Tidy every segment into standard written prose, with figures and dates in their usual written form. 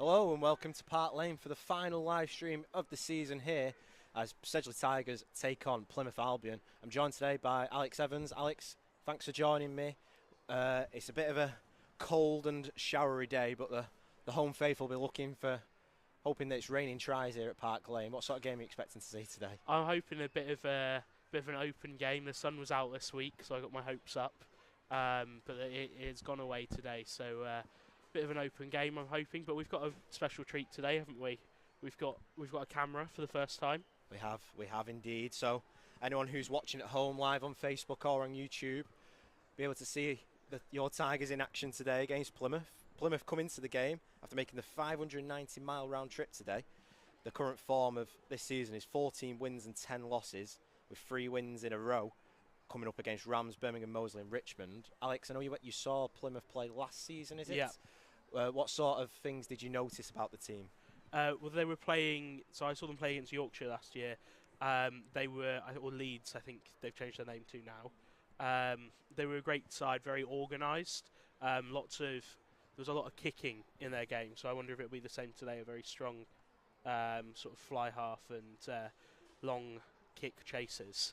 Hello and welcome to Park Lane for the final live stream of the season here as Sedgley Tigers take on Plymouth Albion. I'm joined today by Alex Evans. Alex, thanks for joining me. It's a bit of a cold and showery day, but the home faithful will be hoping that it's raining tries here at Park Lane. What sort of game are you expecting to see today? I'm hoping a bit of an open game. The sun was out this week, so I got my hopes up. But it's gone away today, so bit of an open game. I'm hoping, but we've got a special treat today, haven't we? We've got a camera for the first time. We have indeed. So anyone who's watching at home live on Facebook or on YouTube, be able to see your Tigers in action today against Plymouth. Plymouth come into the game after making the 590-mile round trip today. The current form of this season is 14 wins and 10 losses, with 3 wins in a row, coming up against Rams, Birmingham, Moseley and Richmond. Alex, I know you saw Plymouth play last season, is it? Yeah. What sort of things did you notice about the team? Well, they were playing. So I saw them play against Yorkshire last year. They were, or Leeds, I think they've changed their name to now. They were a great side, very organised. There was a lot of kicking in their game, so I wonder if it'll be the same today. A very strong sort of fly half and long kick chases.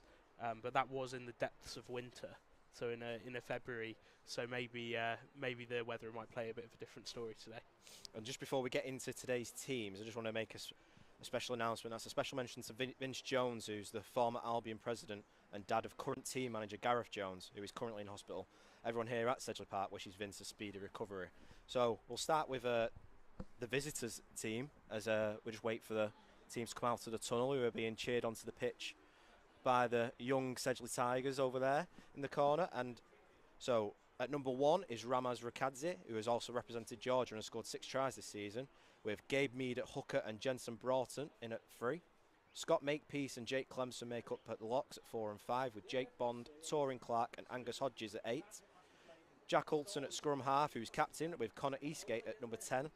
But that was in the depths of winter, so in a February. So maybe the weather might play a bit of a different story today. And just before we get into today's teams, I just want to make a special announcement. That's a special mention to Vince Jones, who's the former Albion president and dad of current team manager Gareth Jones, who is currently in hospital. Everyone here at Sedgley Park wishes Vince a speedy recovery. So we'll start with the visitors team as we just wait for the teams to come out of the tunnel, who are being cheered onto the pitch by the young Sedgley Tigers over there in the corner. And so at number 1 is Ramaz Rakadze, who has also represented Georgia and has scored 6 tries this season, with Gabe Mead at hooker and Jensen Broughton in at 3. Scott Makepeace and Jake Clemson make up at the locks at 4 and 5, with Jake Bond, Torin Clark and Angus Hodges at 8. Jack Ulton at scrum half, who's captain, with Connor Eastgate at number 10.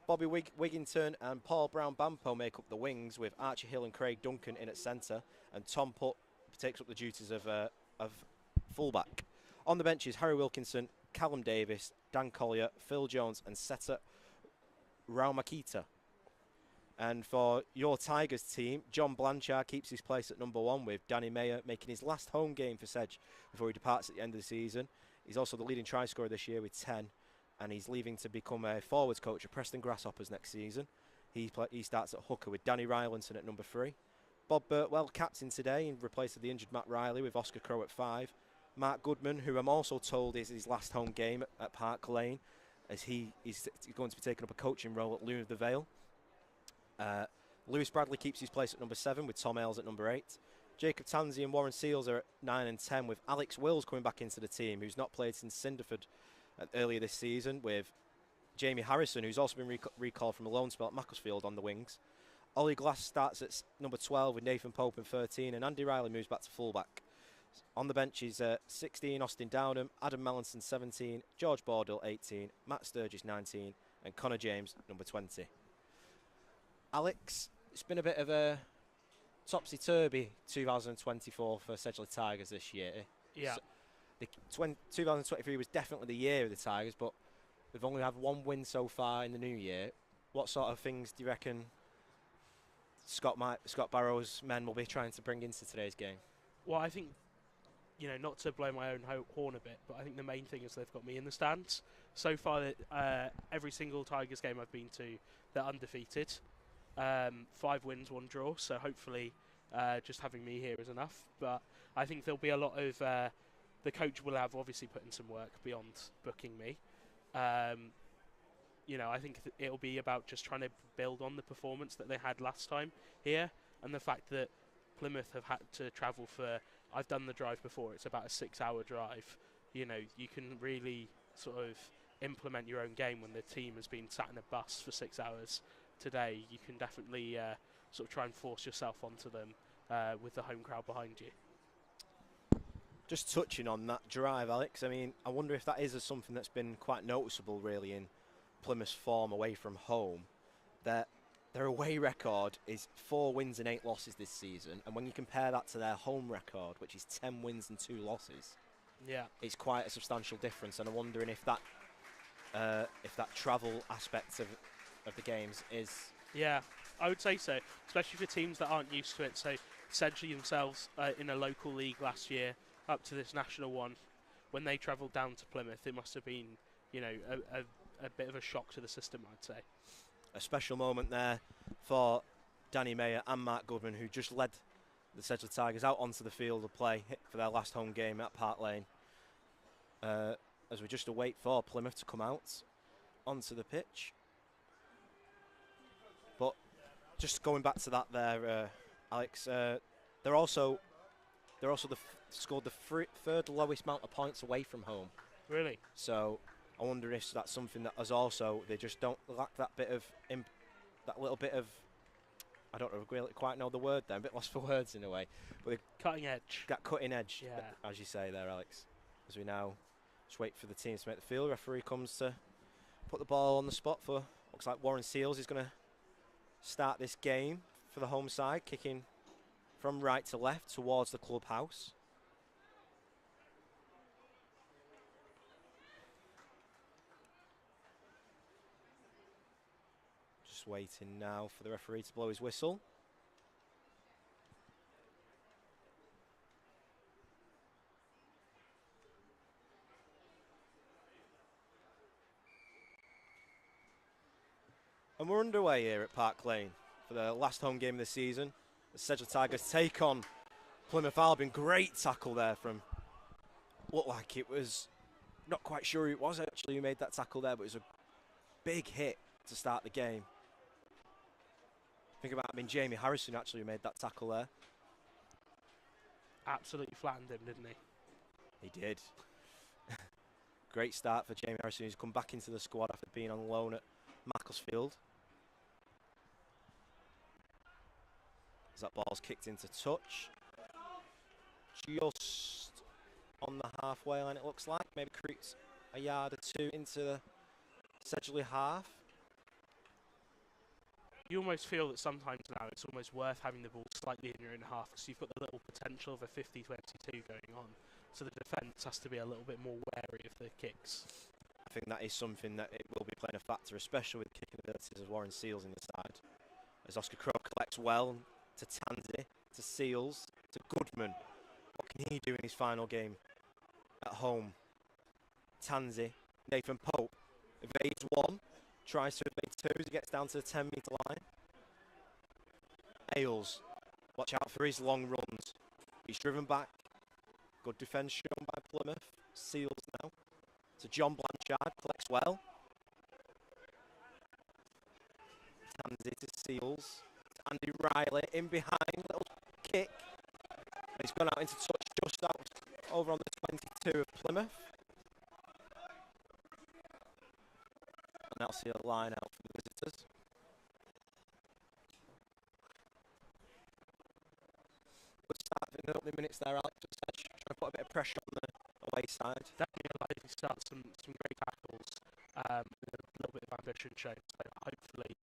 Bobby Wigginton and Paul Brown-Bampo make up the wings, with Archie Hill and Craig Duncan in at centre, and Tom Putt takes up the duties of fullback. On the benches, Harry Wilkinson, Callum Davis, Dan Collier, Phil Jones and Seta Raumakita. And for your Tigers team, John Blanchard keeps his place at number 1, with Danny Mayer making his last home game for Sedge before he departs at the end of the season. He's also the leading try scorer this year with 10, and he's leaving to become a forwards coach at Preston Grasshoppers next season. He starts at hooker with Danny Rylanson at number 3. Bob Birtwell, captain today, in place of the injured Matt Riley, with Oscar Crowe at 5. Mark Goodman, who I'm also told is his last home game at Park Lane, as he's going to be taking up a coaching role at Loon of the Vale. Lewis Bradley keeps his place at number 7, with Tom Ailes at number 8. Jacob Tansey and Warren Seals are at 9 and 10, with Alex Wills coming back into the team, who's not played since Cinderford earlier this season, with Jamie Harrison, who's also been recalled from a loan spell at Macclesfield on the wings. Ollie Glass starts at number 12 with Nathan Pope in 13, and Andy Riley moves back to fullback. On the bench is 16, Austin Downham, Adam Mallinson 17, George Bordell 18, Matt Sturgis 19, and Connor James number 20. Alex, it's been a bit of a topsy-turvy 2024 for Sedgley Tigers this year. Yeah. So 2023 was definitely the year of the Tigers, but we've only had 1 win so far in the new year. What sort of things do you reckon Scott Barrow's men will be trying to bring into today's game? Well, I think, not to blow my own horn a bit, but I think the main thing is they've got me in the stands. So far, every single Tigers game I've been to, they're undefeated. 5 wins, 1 draw, so hopefully just having me here is enough. But I think there'll be a lot of... the coach will have obviously put in some work beyond booking me. I think it'll be about just trying to build on the performance that they had last time here, and the fact that Plymouth have had to travel for... I've done the drive before, it's about a 6-hour drive. You can really sort of implement your own game when the team has been sat in a bus for 6 hours. Today, you can definitely sort of try and force yourself onto them with the home crowd behind you. Just touching on that drive, Alex, I mean, I wonder if that is something that's been quite noticeable, really, in Plymouth's form away from home. Their away record is 4 wins and 8 losses this season, and when you compare that to their home record, which is 10 wins and 2 losses, it's quite a substantial difference. And I'm wondering if that travel aspect of the games is. Yeah, I would say so, especially for teams that aren't used to it. So Sedgley themselves in a local league last year up to this national one, when they travelled down to Plymouth, it must have been, you know, a bit of a shock to the system, I'd say. A special moment there for Danny Mayer and Mark Goodman, who just led the Sedgley Tigers out onto the field of play for their last home game at Park Lane. As we just await for Plymouth to come out onto the pitch. But just going back to that there, Alex, they're also scored the third lowest amount of points away from home. Really? So I wonder if that's something that has also, they just don't lack that bit of, that little bit of, I don't really quite know the word there, I'm a bit lost for words in a way. But cutting edge. That cutting edge, yeah. as you say there, Alex. As we now just wait for the teams to make the field. Referee comes to put the ball on the spot for, looks like Warren Seals is going to start this game for the home side, kicking from right to left towards the clubhouse. Just waiting now for the referee to blow his whistle. And we're underway here at Park Lane for the last home game of the season. The Sedgley Tigers take on Plymouth Albion. Great tackle there from, looked like it was, not quite sure who it was actually who made that tackle there, but it was a big hit to start the game. I think it might have been Jamie Harrison actually who made that tackle there. Absolutely flattened him, didn't he? He did. Great start for Jamie Harrison, who's come back into the squad after being on loan at Macclesfield. As that ball's kicked into touch. Just on the halfway line, it looks like. Maybe creeps a yard or two into the Sedgley half. You almost feel that sometimes now it's almost worth having the ball slightly in your own half, because you've got the little potential of a 50-22 going on. So the defence has to be a little bit more wary of the kicks. I think that is something that it will be playing a factor, especially with the kicking abilities of Warren Seals in the side. As Oscar Crowe collects well to Tansey, to Seals, to Goodman. What can he do in his final game at home? Tansey, Nathan Pope evades one, tries to evade two as he gets down to the 10-metre line. Ailes, watch out for his long runs. He's driven back. Good defence shown by Plymouth. Seals now. So John Blanchard collects well. Tansey to Seals. To Andy Riley in behind, little kick. And he's gone out into touch just out over on the 22 of Plymouth. And that'll see a line out for the visitors. Good start in the opening minutes there, Alex. Trying to put a bit of pressure on the away side. Definitely a lively start, some great tackles, with a little bit of ambition shown. So hopefully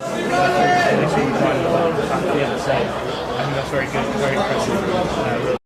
They seem quite well back field, so I think that's very good, very impressive.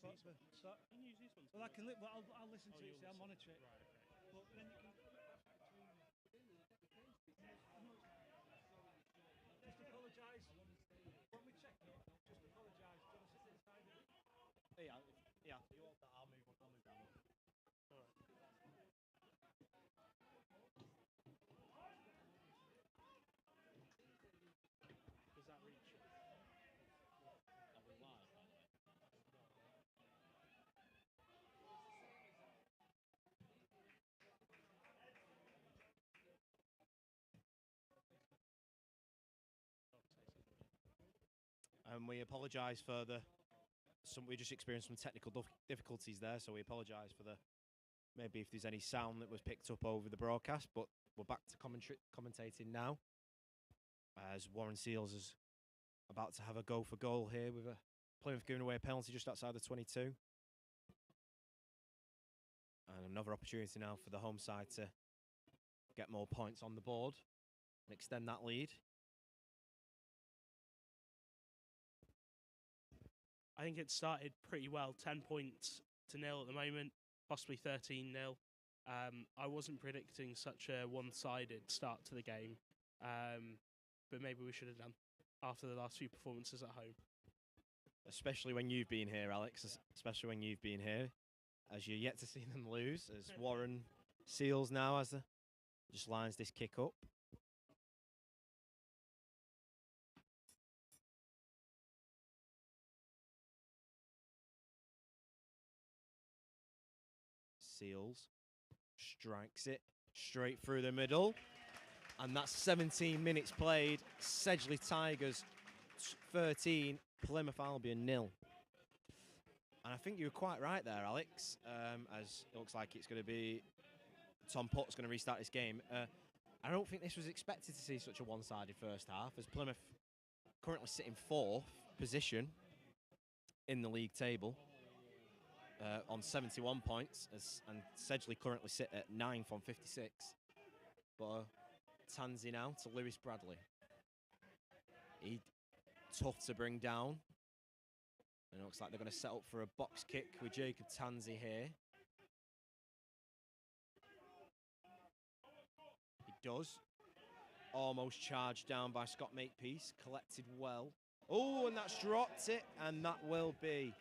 Spots me. So, Can you use these ones? well, I can. Well, I'll listen to it. See, I'll listen. monitor it. Right, okay. But then you can. Just apologise. When we check it, just apologise. Do you want to sit inside of it? Yeah, you want that, I'll move down. Alright. Does that reach you? Are we live, by the way? And we apologise for we just experienced some technical difficulties there, so we apologise for maybe if there's any sound that was picked up over the broadcast, but we're back to commentating now, as Warren Seals is about to have a go for goal here with Plymouth giving away a penalty just outside the 22. And another opportunity now for the home side to get more points on the board and extend that lead. I think it started pretty well, 10 points to 0 at the moment, possibly 13-0. I wasn't predicting such a one-sided start to the game, but maybe we should have done after the last few performances at home. Especially when you've been here, Alex, as you're yet to see them lose, as Warren Seals now just lines this kick up. Seals strikes it straight through the middle, and that's 17 minutes played. Sedgley Tigers 13, Plymouth Albion 0. And I think you were quite right there, Alex, as it looks like it's going to be Tom Putt's going to restart this game. I don't think this was expected to see such a one-sided first half, as Plymouth currently sit in 4th position in the league table on 71 points, and Sedgley currently sit at 9th on 56. But Tansey now to Lewis Bradley. He tough to bring down. And it looks like they're going to set up for a box kick with Jacob Tansey here. He does. Almost charged down by Scott Makepeace. Collected well. Oh, and that's dropped it. And that will be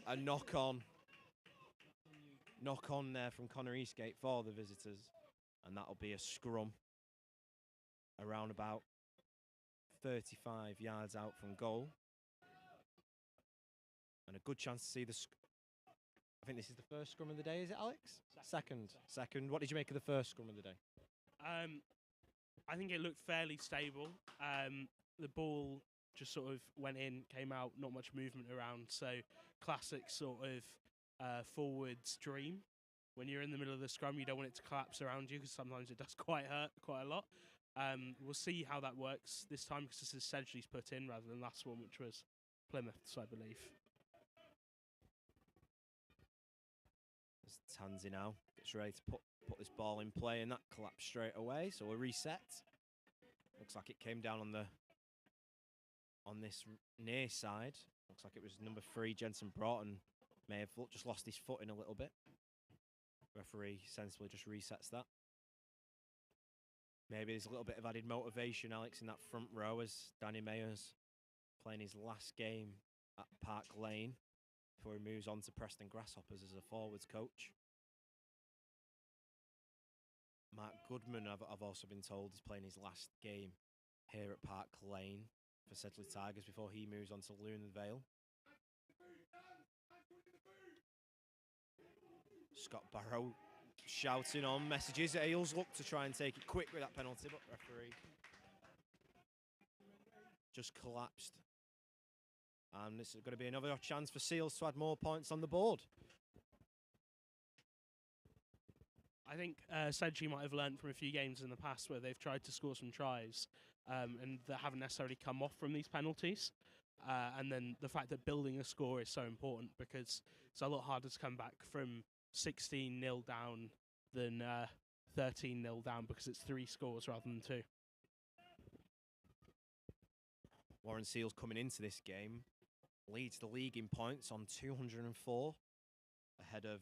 a knock-on. Knock-on there from Connor Eastgate for the visitors. And that'll be a scrum around about 35 yards out from goal. And a good chance to see I think this is the first scrum of the day, is it, Alex? Second. What did you make of the first scrum of the day? I think it looked fairly stable. The ball just sort of went in, came out, not much movement around. So classic sort of forwards dream. When you're in the middle of the scrum, you don't want it to collapse around you because sometimes it does quite hurt quite a lot. We'll see how that works this time because this is Sedgley's put in rather than last one, which was Plymouth's, I believe. As Tansey now gets ready to put this ball in play, and that collapsed straight away. So a reset. Looks like it came down on this near side. Looks like it was number 3, Jensen Broughton. May have just lost his foot in a little bit. Referee sensibly just resets that. Maybe there's a little bit of added motivation, Alex, in that front row as Danny Mayer's playing his last game at Park Lane before he moves on to Preston Grasshoppers as a forwards coach. Mark Goodman, I've also been told, is playing his last game here at Park Lane for Sedgley Tigers before he moves on to Lunan Vale. Scott Barrow shouting on messages. Ailes look to try and take it quick with that penalty, but referee just collapsed. And this is going to be another chance for Seals to add more points on the board. I think Sedgley might have learned from a few games in the past where they've tried to score some tries and that haven't necessarily come off from these penalties. And then the fact that building a score is so important because it's a lot harder to come back from 16-0 down than 13-0 down because it's 3 scores rather than 2. Warren Seals coming into this game leads the league in points on 204, ahead of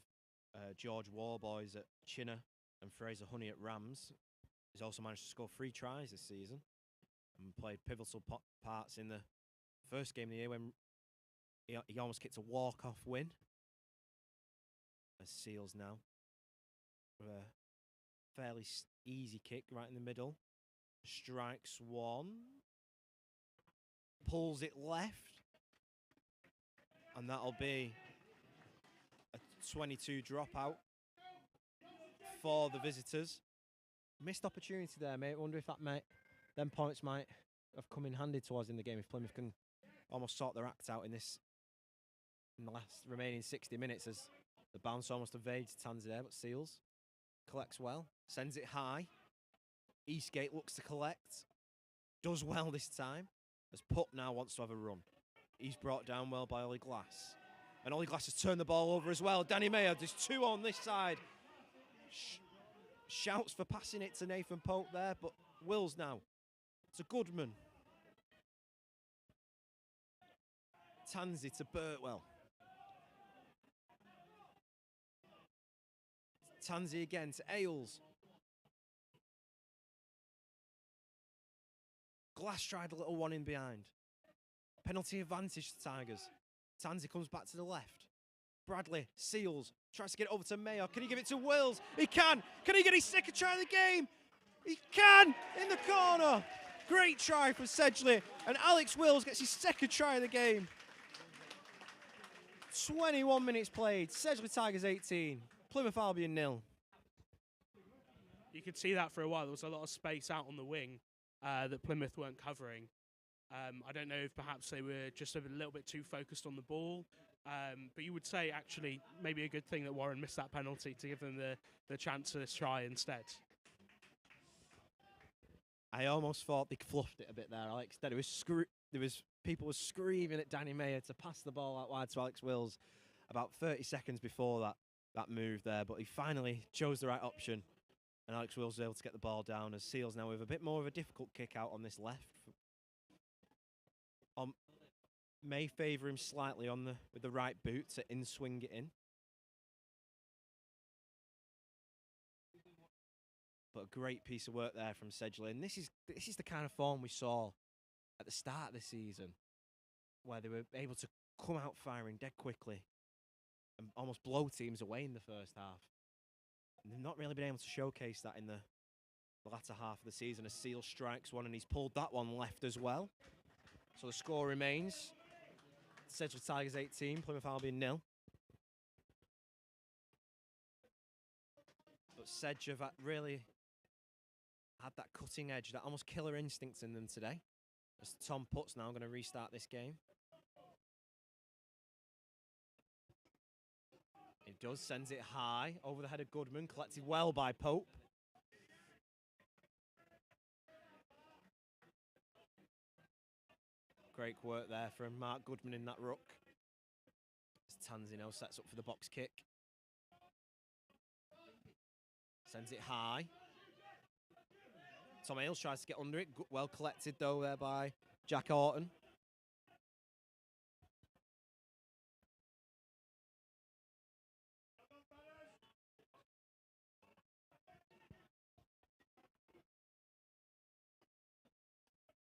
George Warboys at Chinner and Fraser Honey at Rams. He's also managed to score 3 tries this season and played pivotal parts in the first game of the year when he almost kicked a walk-off win. As Seals now with a fairly easy kick right in the middle. Strikes one. Pulls it left. And that'll be a 22 dropout for the visitors. Missed opportunity there, mate. Wonder if them points might have come in handy to us in the game if Plymouth can almost sort their act out in the last remaining 60 minutes, as the bounce almost evades Tansy there, but Seals collects well, sends it high. Eastgate looks to collect, does well this time, as Putt now wants to have a run. He's brought down well by Ollie Glass, and Ollie Glass has turned the ball over as well. Danny Mayer, there's 2 on this side. Shouts for passing it to Nathan Pope there, but Wills now to Goodman. Tansy to Burtwell. Tansy again to Ailes. Glass tried a little one in behind. Penalty advantage to Tigers. Tansy comes back to the left. Bradley, Seals, tries to get it over to Mayo. Can he give it to Wills? He can! Can he get his second try of the game? He can! In the corner! Great try from Sedgley. And Alex Wills gets his second try of the game. 21 minutes played. Sedgley Tigers 18. Plymouth Albion 0. You could see that for a while. There was a lot of space out on the wing that Plymouth weren't covering. I don't know if perhaps they were just a little bit too focused on the ball. But you would say, actually, maybe a good thing that Warren missed that penalty to give them the chance to try instead. I almost thought they fluffed it a bit there, Alex. People were screaming at Danny Mayer to pass the ball out wide to Alex Wills about 30 seconds before that move there, but he finally chose the right option, and Alex Wills was able to get the ball down, as Seals now with a bit more of a difficult kick out on this left. May favour him slightly with the right boot to in-swing it in. But a great piece of work there from Sedgley, and this is the kind of form we saw at the start of the season, where they were able to come out firing dead quickly and almost blow teams away in the first half. And they've not really been able to showcase that in the latter half of the season, as Seal strikes one, and he's pulled that one left as well. So the score remains Sedgley Tigers 18, Plymouth Albion 0. But Sedge have really had that cutting edge, that almost killer instincts in them today. As Tom Putt's now going to restart this game. He does, sends it high over the head of Goodman, collected well by Pope. Great work there from Mark Goodman in that ruck. As Tansy now sets up for the box kick. Sends it high. Tom Ailes tries to get under it. Well collected though there by Jack Orton.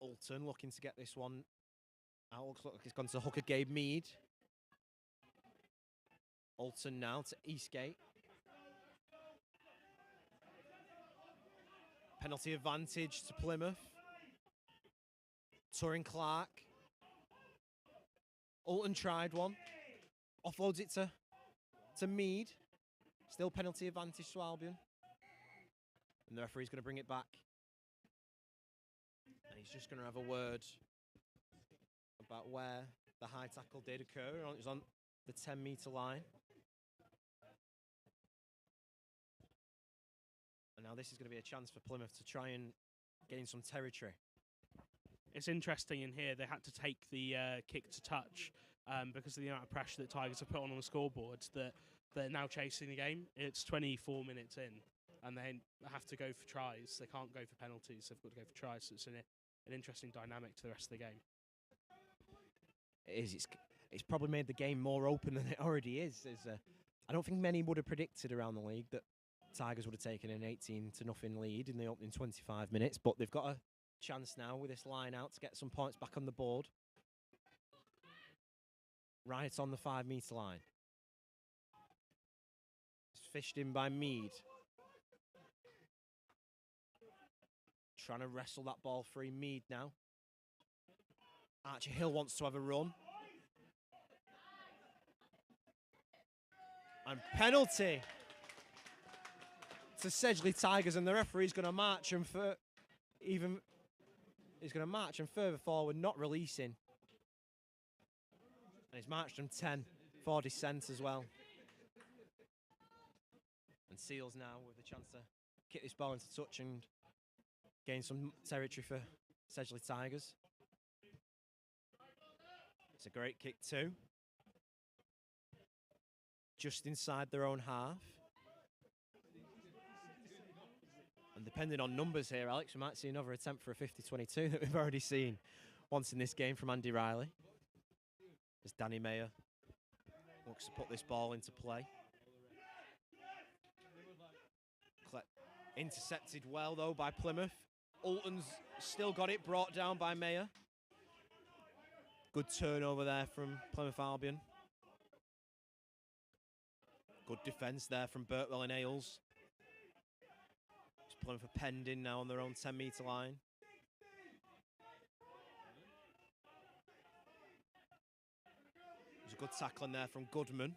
Alton looking to get this one out. Looks like it's gone to hooker Gabe Mead. Alton now to Eastgate. Penalty advantage to Plymouth. Turin Clark. Alton tried one. Offloads it to Mead. Still penalty advantage to Albion. And the referee's going to bring it back. And he's just going to have a word about where the high tackle did occur. It was on the 10-metre line. And now this is going to be a chance for Plymouth to try and gain some territory. It's interesting in here, they had to take the kick to touch because of the amount of pressure that Tigers have put on the scoreboard, that they're now chasing the game. It's 24 minutes in, and they have to go for tries. They can't go for penalties. They've got to go for tries. So it's an interesting dynamic to the rest of the game. It is. it's probably made the game more open than it already is. I don't think many would have predicted around the league that Tigers would have taken an 18-0 lead in the opening 25 minutes, but they've got a chance now with this line out to get some points back on the board. Right on the 5-metre line. It's fished in by Mead. Trying to wrestle that ball free. Mead now. Archie Hill wants to have a run. And penalty to Sedgley Tigers, and the referee's going to march him for he's going to march him further forward, not releasing. And he's marched him 10, 40 cents as well. And Seals now with a chance to kick this ball into touch and gain some territory for Sedgley Tigers. It's a great kick too. Just inside their own half. And depending on numbers here, Alex, we might see another attempt for a 50-22 that we've already seen once in this game from Andy Riley. As Danny Mayer looks to put this ball into play. Intercepted well, though, by Plymouth. Alton's still got it, brought down by Mayer. Good turnover there from Plymouth Albion. Good defence there from Birtwell and Ailes. Plymouth are penned in now on their own 10-metre line. There's a good tackling there from Goodman.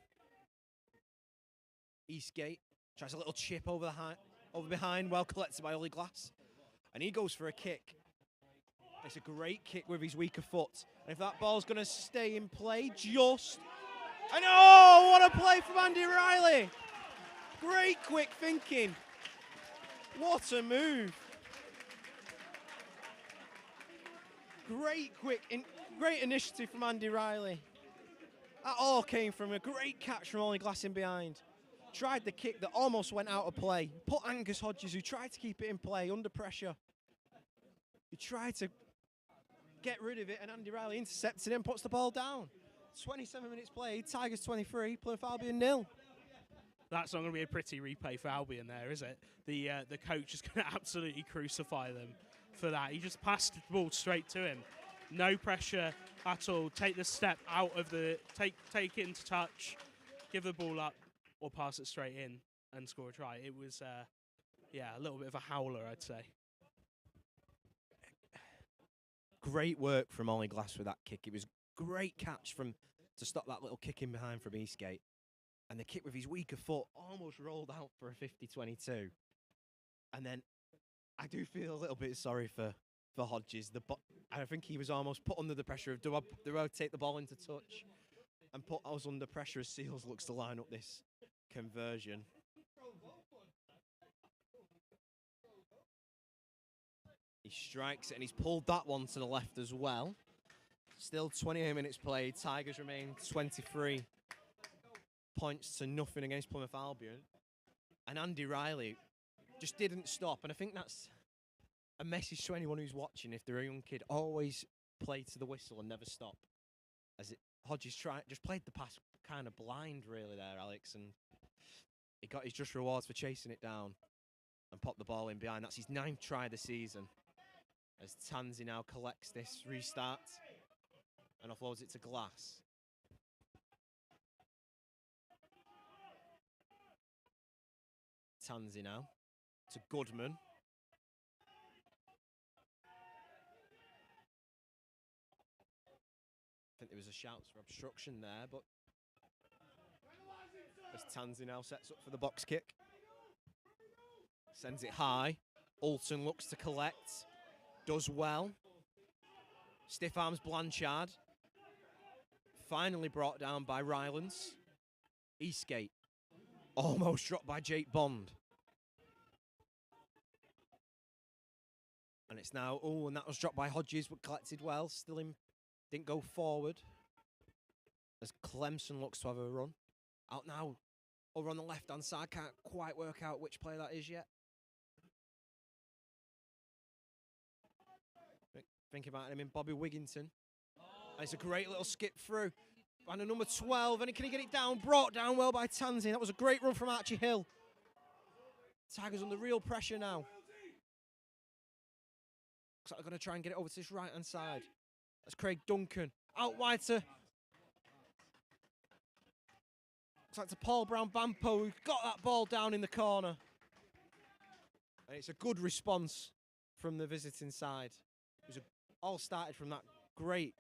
Eastgate tries a little chip over behind, well collected by Ollie Glass. And he goes for a kick. It's a great kick with his weaker foot. And if that ball's going to stay in play, just... And oh, what a play from Andy Riley! Great quick thinking. What a move. Great initiative from Andy Riley. That all came from a great catch from Ollie Glass in behind. Tried the kick that almost went out of play. Put Angus Hodges, who tried to keep it in play under pressure. He tried to get rid of it, and Andy Riley intercepts it and puts the ball down. 27 minutes played, Tigers 23, Plymouth Albion 0. That's not going to be a pretty replay for Albion there, is it? The coach is going to absolutely crucify them for that. He just passed the ball straight to him. No pressure at all. Take the step out of the... Take it into touch, give the ball up, or pass it straight in and score a try. It was, a little bit of a howler, I'd say. Great work from Ollie Glass with that kick. It was great catch to stop that little kick in behind from Eastgate. And the kick with his weaker foot almost rolled out for a 50-22. And then I do feel a little bit sorry for Hodges. I think he was almost put under the pressure of do I take the ball into touch and put us under pressure as Seals looks to line up this conversion. He strikes it and he's pulled that one to the left as well. Still 28 minutes played. Tigers remain 23 points to nothing against Plymouth Albion. And Andy Riley just didn't stop. And I think that's a message to anyone who's watching. If they're a young kid, always play to the whistle and never stop. Hodges just played the pass kind of blind really there, Alex. And he got his just rewards for chasing it down and popped the ball in behind. That's his 9th try of the season. As Tansey now collects this restart and offloads it to Glass. Tansey now to Goodman. I think there was a shout for obstruction there, but as Tansey now sets up for the box kick. Sends it high. Alton looks to collect. Does well. Stiff arms Blanchard. Finally brought down by Rylands. Eastgate. Almost dropped by Jake Bond. And it's now, and that was dropped by Hodges, but collected well. Still in, didn't go forward. As Clemson looks to have a run. Out now, over on the left-hand side. Can't quite work out which player that is yet. Thinking about him in Bobby Wigginton. And it's a great little skip through. And a number 12, and can he get it down? Brought down well by Tansy. That was a great run from Archie Hill. Tigers under real pressure now. Looks like they're going to try and get it over to this right-hand side. That's Craig Duncan. Out wide to... Looks like to Paul Brown-Bampo, who got that ball down in the corner. And it's a good response from the visiting side. All started from that great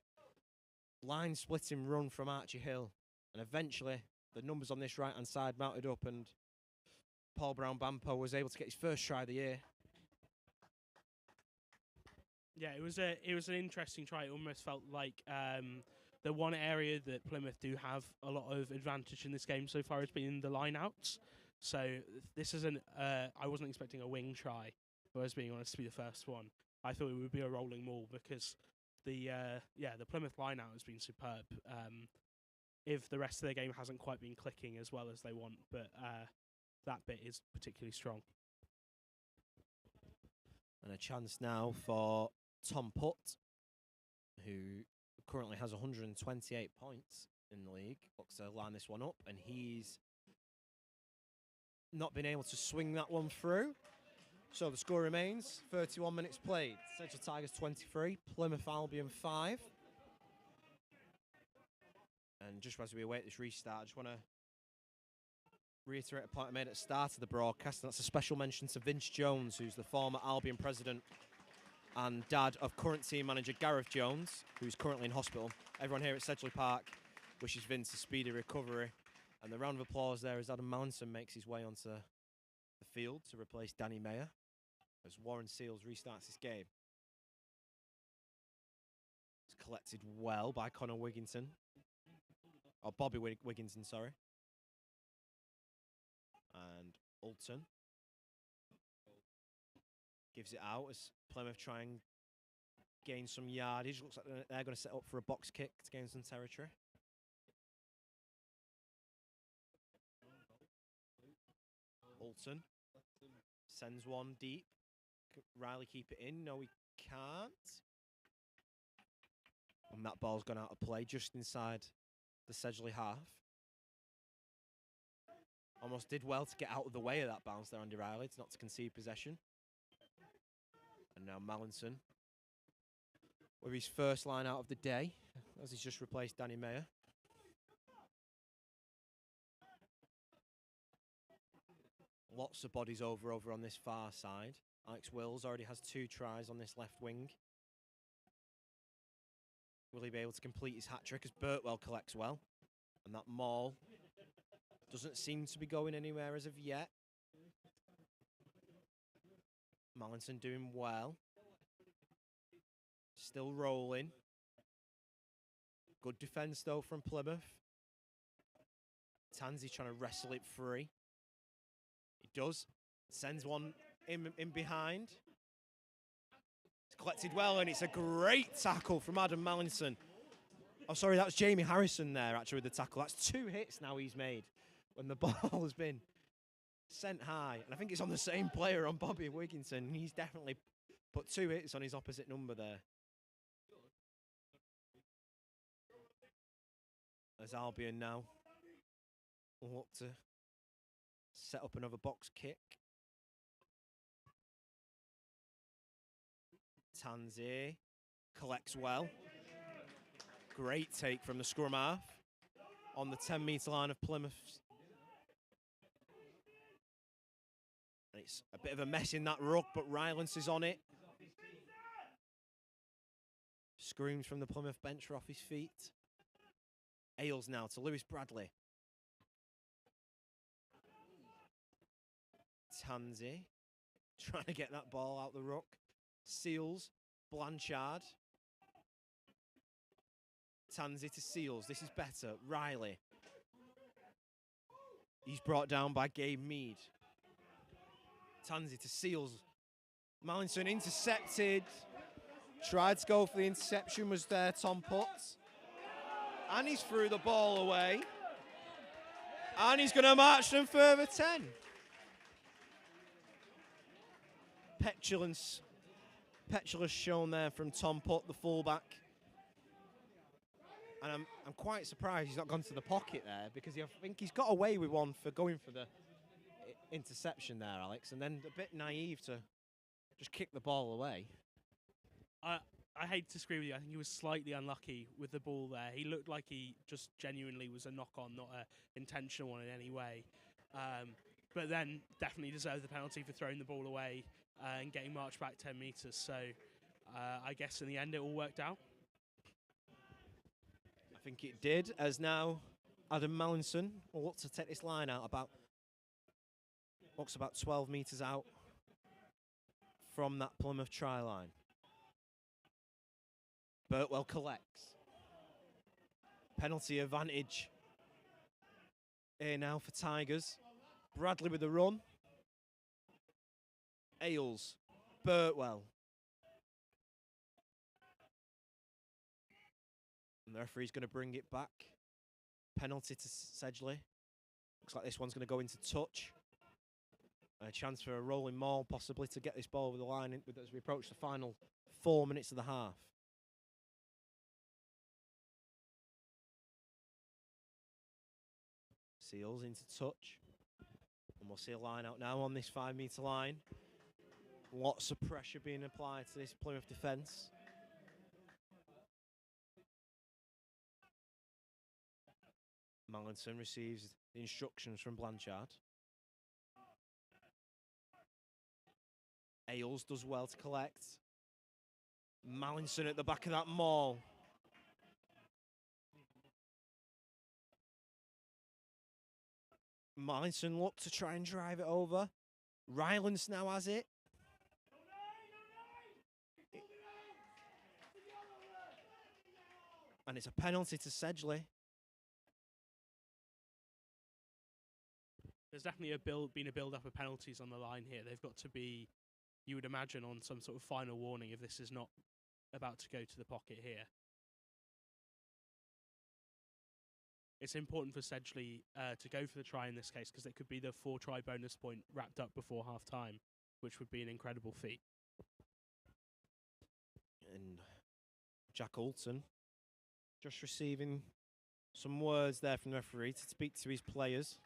line-splitting run from Archie Hill. And eventually, the numbers on this right-hand side mounted up, and Paul Brown-Bampo was able to get his first try of the year. Yeah, it was an interesting try. It almost felt like the one area that Plymouth do have a lot of advantage in this game so far has been the line-outs. So this isn't. I wasn't expecting a wing try, if I was being honest, to be the first one. I thought it would be a rolling maul because the Plymouth line-out has been superb. If the rest of the game hasn't quite been clicking as well as they want, but that bit is particularly strong. And a chance now for Tom Putt, who currently has 128 points in the league. Looks to line this one up, and he's not been able to swing that one through. So the score remains 31 minutes played. Central Tigers 23, Plymouth Albion 5. And just as we await this restart, I just want to reiterate a point I made at the start of the broadcast, and that's a special mention to Vince Jones, who's the former Albion president and dad of current team manager Gareth Jones, who's currently in hospital. Everyone here at Sedgley Park wishes Vince a speedy recovery. And the round of applause there as Adam Mallinson makes his way onto the field to replace Danny Mayer as Warren Seals restarts this game. It's collected well by Connor Wigginton. Or Bobby Wigginton, sorry. And Ulton gives it out as Plymouth try and gain some yardage. Looks like they're going to set up for a box kick to gain some territory. Ulton sends one deep. Riley keep it in. No, he can't. And that ball's gone out of play just inside the Sedgley half. Almost did well to get out of the way of that bounce there, Andy Riley, not to concede possession. And now Mallinson with his first line out of the day, as he's just replaced Danny Mayer. Lots of bodies over on this far side. Alex Wills already has 2 tries on this left wing. Will he be able to complete his hat-trick as Birtwell collects well? And that maul doesn't seem to be going anywhere as of yet. Mallinson doing well. Still rolling. Good defence though from Plymouth. Tansy trying to wrestle it free. He does. Sends one in behind. It's collected well, and it's a great tackle from Adam Mallinson. Oh, sorry, that was Jamie Harrison there, actually, with the tackle. That's 2 hits now he's made when the ball has been sent high. And I think it's on the same player, on Bobby Wigginton. He's definitely put 2 hits on his opposite number there. As Albion now will look to set up another box kick. Tansy collects well. Great take from the scrum half on the 10-metre line of Plymouth. And it's a bit of a mess in that ruck, but Rylance is on it. Screams from the Plymouth bench are off his feet. Ailes now to Lewis Bradley. Tansy trying to get that ball out the ruck. Seals, Blanchard. Tansy to Seals. This is better. Riley. He's brought down by Gabe Mead. Tansy to Seals. Mallinson intercepted. Tried to go for the interception, was there, Tom Putt. And he's threw the ball away. And he's going to march them further 10. Petulance shown there from Tom Putt, the fullback. And I'm quite surprised he's not gone to the pocket there, because I think he's got away with one for going for the interception there, Alex, and then a bit naive to just kick the ball away. I hate to disagree with you. I think he was slightly unlucky with the ball there. He looked like he just genuinely was a knock-on, not an intentional one in any way. But then definitely deserved the penalty for throwing the ball away and getting marched back 10 metres. So I guess in the end it all worked out. I think it did, as now Adam Mallinson will look to take this line out looks about 12 metres out from that Plymouth try line. Burtwell collects. Penalty advantage here now for Tigers. Bradley with the run. Ailes. Burtwell. And the referee's going to bring it back. Penalty to Sedgley. Looks like this one's going to go into touch. A chance for a rolling maul possibly to get this ball over the line as we approach the final 4 minutes of the half. Seals into touch. And we'll see a line out now on this 5 metre line. Lots of pressure being applied to this Plymouth defence. Mallinson receives the instructions from Blanchard. Ailes does well to collect. Mallinson at the back of that maul. Mallinson looked to try and drive it over. Rylands now has it. And it's a penalty to Sedgley. There's definitely been a build-up of penalties on the line here. They've got to be, you would imagine, on some sort of final warning if this is not about to go to the pocket here. It's important for Sedgley to go for the try in this case, because it could be the 4-try bonus point wrapped up before half-time, which would be an incredible feat. And Jack Alton just receiving some words there from the referee to speak to his players.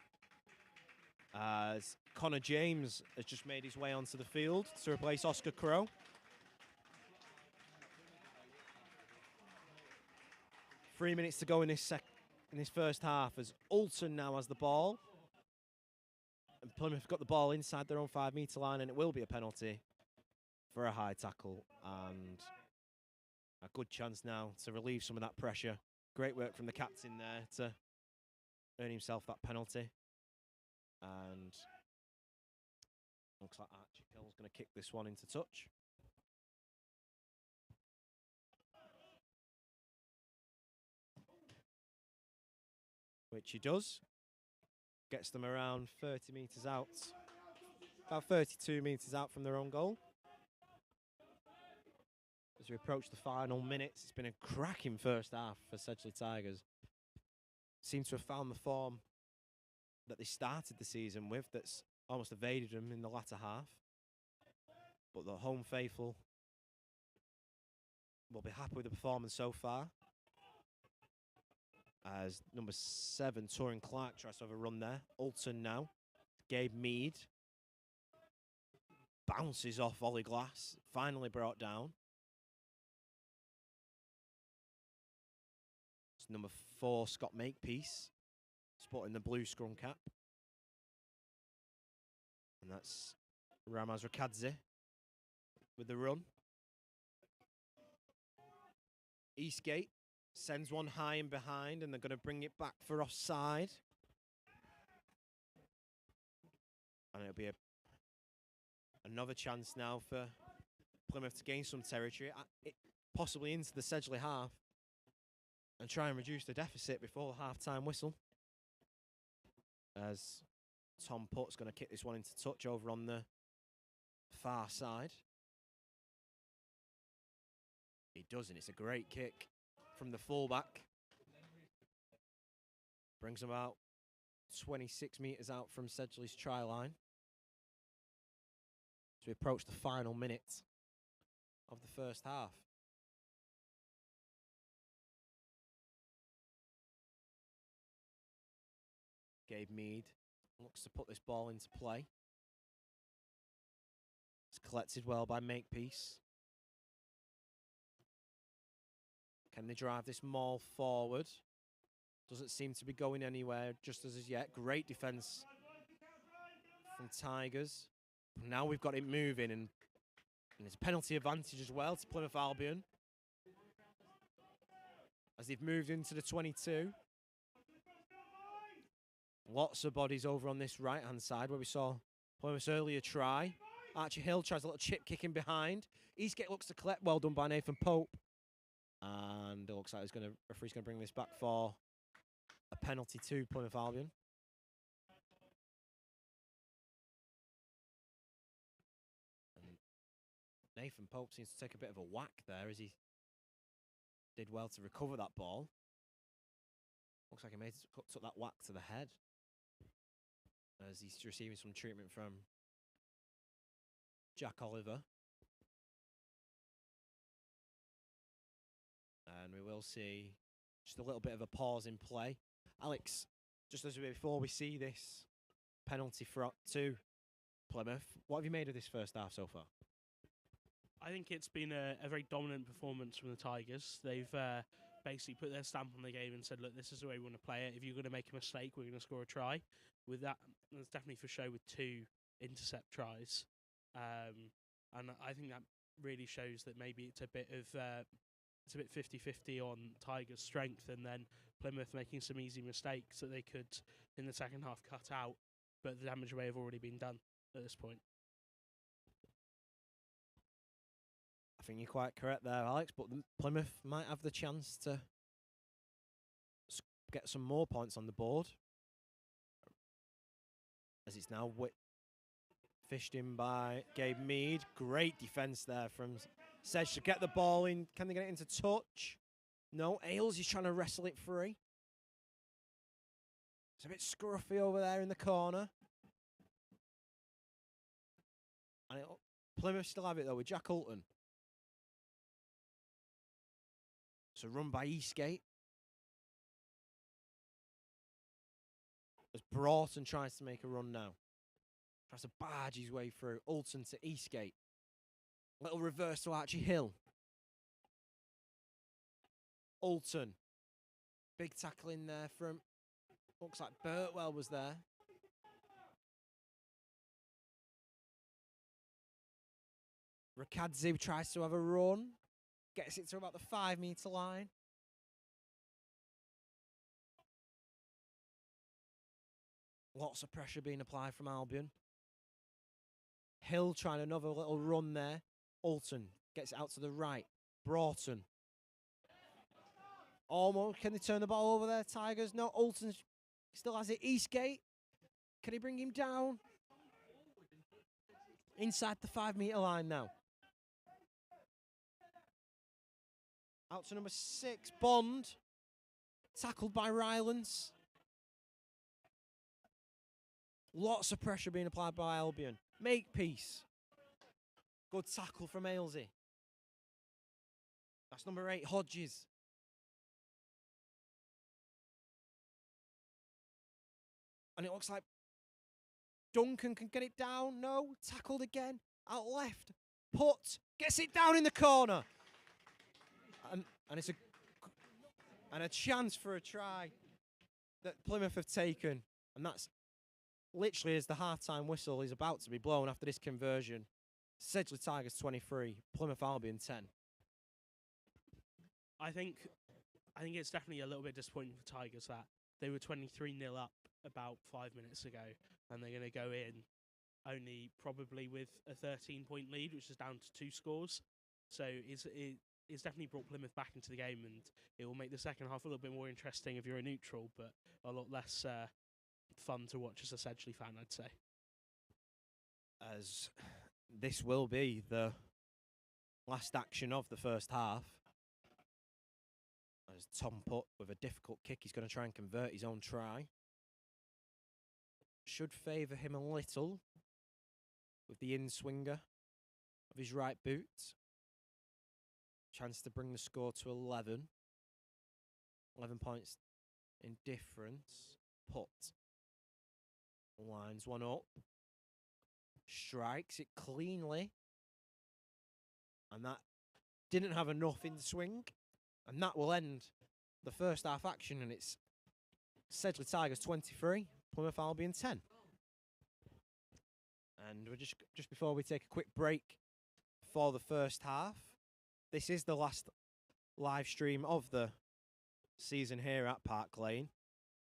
As Connor James has just made his way onto the field to replace Oscar Crowe. Three minutes to go in this first half, as Alton now has the ball. And Plymouth have got the ball inside their own 5 metre line, and it will be a penalty for a high tackle. And a good chance now to relieve some of that pressure. Great work from the captain there to earn himself that penalty. And looks like Archie Hill's going to kick this one into touch. Which he does. Gets them around 30 metres out. About 32 metres out from their own goal. As we approach the final minutes, it's been a cracking first half for Sedgley Tigers. Seem to have found the form that they started the season with that's almost evaded them in the latter half. But the home faithful will be happy with the performance so far. As number 7, Torin Clark, tries to have a run there. Alton now. Gabe Mead. Bounces off Ollie Glass. Finally brought down. It's number 4, Scott Makepeace, sporting the blue scrum cap. And that's Ramaz Rakadze with the run. Eastgate sends one high and behind, and they're going to bring it back for offside. And it'll be another chance now for Plymouth to gain some territory, possibly into the Sedgley half, and try and reduce the deficit before the half-time whistle. As Tom Putt's going to kick this one into touch over on the far side. He does, and it's a great kick from the fullback. Brings him about 26 metres out from Sedgley's try line. So we approach the final minute of the first half. Gabe Mead looks to put this ball into play. It's collected well by Makepeace. Can they drive this maul forward? Doesn't seem to be going anywhere just as yet. Great defence from Tigers. Now we've got it moving, and it's a penalty advantage as well to Plymouth Albion, as they've moved into the 22. Lots of bodies over on this right-hand side where we saw Plymouth's earlier try. Archie Hill tries a little chip kick in behind. Eastgate looks to collect. Well done by Nathan Pope. And it looks like referee's going to bring this back for a penalty to Plymouth Albion. And Nathan Pope seems to take a bit of a whack there, as he did well to recover that ball. Looks like he took that whack to the head, as he's receiving some treatment from Jack Oliver. And we will see just a little bit of a pause in play. Alex, just as before we see this penalty to Plymouth, what have you made of this first half so far? I think it's been a very dominant performance from the Tigers. They've basically put their stamp on the game and said, look, this is the way we want to play it. If you're going to make a mistake, we're going to score a try. With that, that's definitely for show with 2 intercept tries. And I think that really shows that maybe it's a bit 50-50 on Tigers' strength, and then Plymouth making some easy mistakes that they could, in the second half, cut out. But the damage may have already been done at this point. I think you're quite correct there, Alex, but Plymouth might have the chance to get some more points on the board, as it's now fished in by Gabe Mead. Great defence there from Sedge to get the ball in. Can they get it into touch? No, Ailes is trying to wrestle it free. It's a bit scruffy over there in the corner. And Plymouth still have it though with Jack Hulton. So run by Eastgate. As Broughton tries to make a run now. Tries to barge his way through. Hulton to Eastgate. Little reverse to Archie Hill. Hulton. Big tackle in there from, looks like Birtwell was there. Rakadze tries to have a run. Gets it to about the 5-metre line. Lots of pressure being applied from Albion. Hill trying another little run there. Hulton gets it out to the right. Broughton. Almost, can they turn the ball over there, Tigers? No, Hulton still has it. Eastgate, can he bring him down? Inside the 5-metre line now. Out to number 6, Bond. Tackled by Rylance. Lots of pressure being applied by Albion. Makepeace. Good tackle from Ailsey. That's number 8, Hodges. And it looks like Duncan can get it down. No, tackled again. Out left. Put. Gets it down in the corner. And it's a chance for a try that Plymouth have taken. And that's literally as the half-time whistle is about to be blown after this conversion. Sedgley Tigers 23, Plymouth Albion 10. I think it's definitely a little bit disappointing for Tigers that they were 23-0 up about 5 minutes ago, and they're going to go in only probably with a 13-point lead, which is down to 2 scores. So it's definitely brought Plymouth back into the game, and it will make the second half a little bit more interesting if you're a neutral, but a lot less fun to watch as a Sedgley fan, I'd say. As this will be the last action of the first half. As Tom Putt with a difficult kick, he's going to try and convert his own try. Should favour him a little with the in-swinger of his right boot. Chance to bring the score to 11. 11 points in difference. Putt Lines one up. Strikes it cleanly. And that didn't have enough in swing. And that will end the first half action. And it's Sedgley Tigers 23, Plymouth Albion 10. And we're just before we take a quick break for the first half, this is the last live stream of the season here at Park Lane.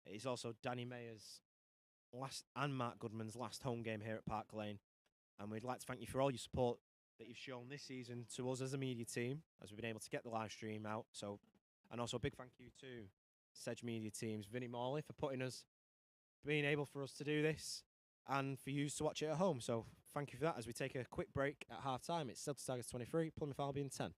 It is also Danny Mayer's last and Mark Goodman's last home game here at Park Lane. And we'd like to thank you for all your support that you've shown this season to us as a media team, as we've been able to get the live stream out. So, and also a big thank you to Sedge Media Teams, Vinnie Morley, for being able for us to do this, and for you to watch it at home. So thank you for that as we take a quick break at half time. It's Sedgley Tigers 23, Plymouth Albion 10.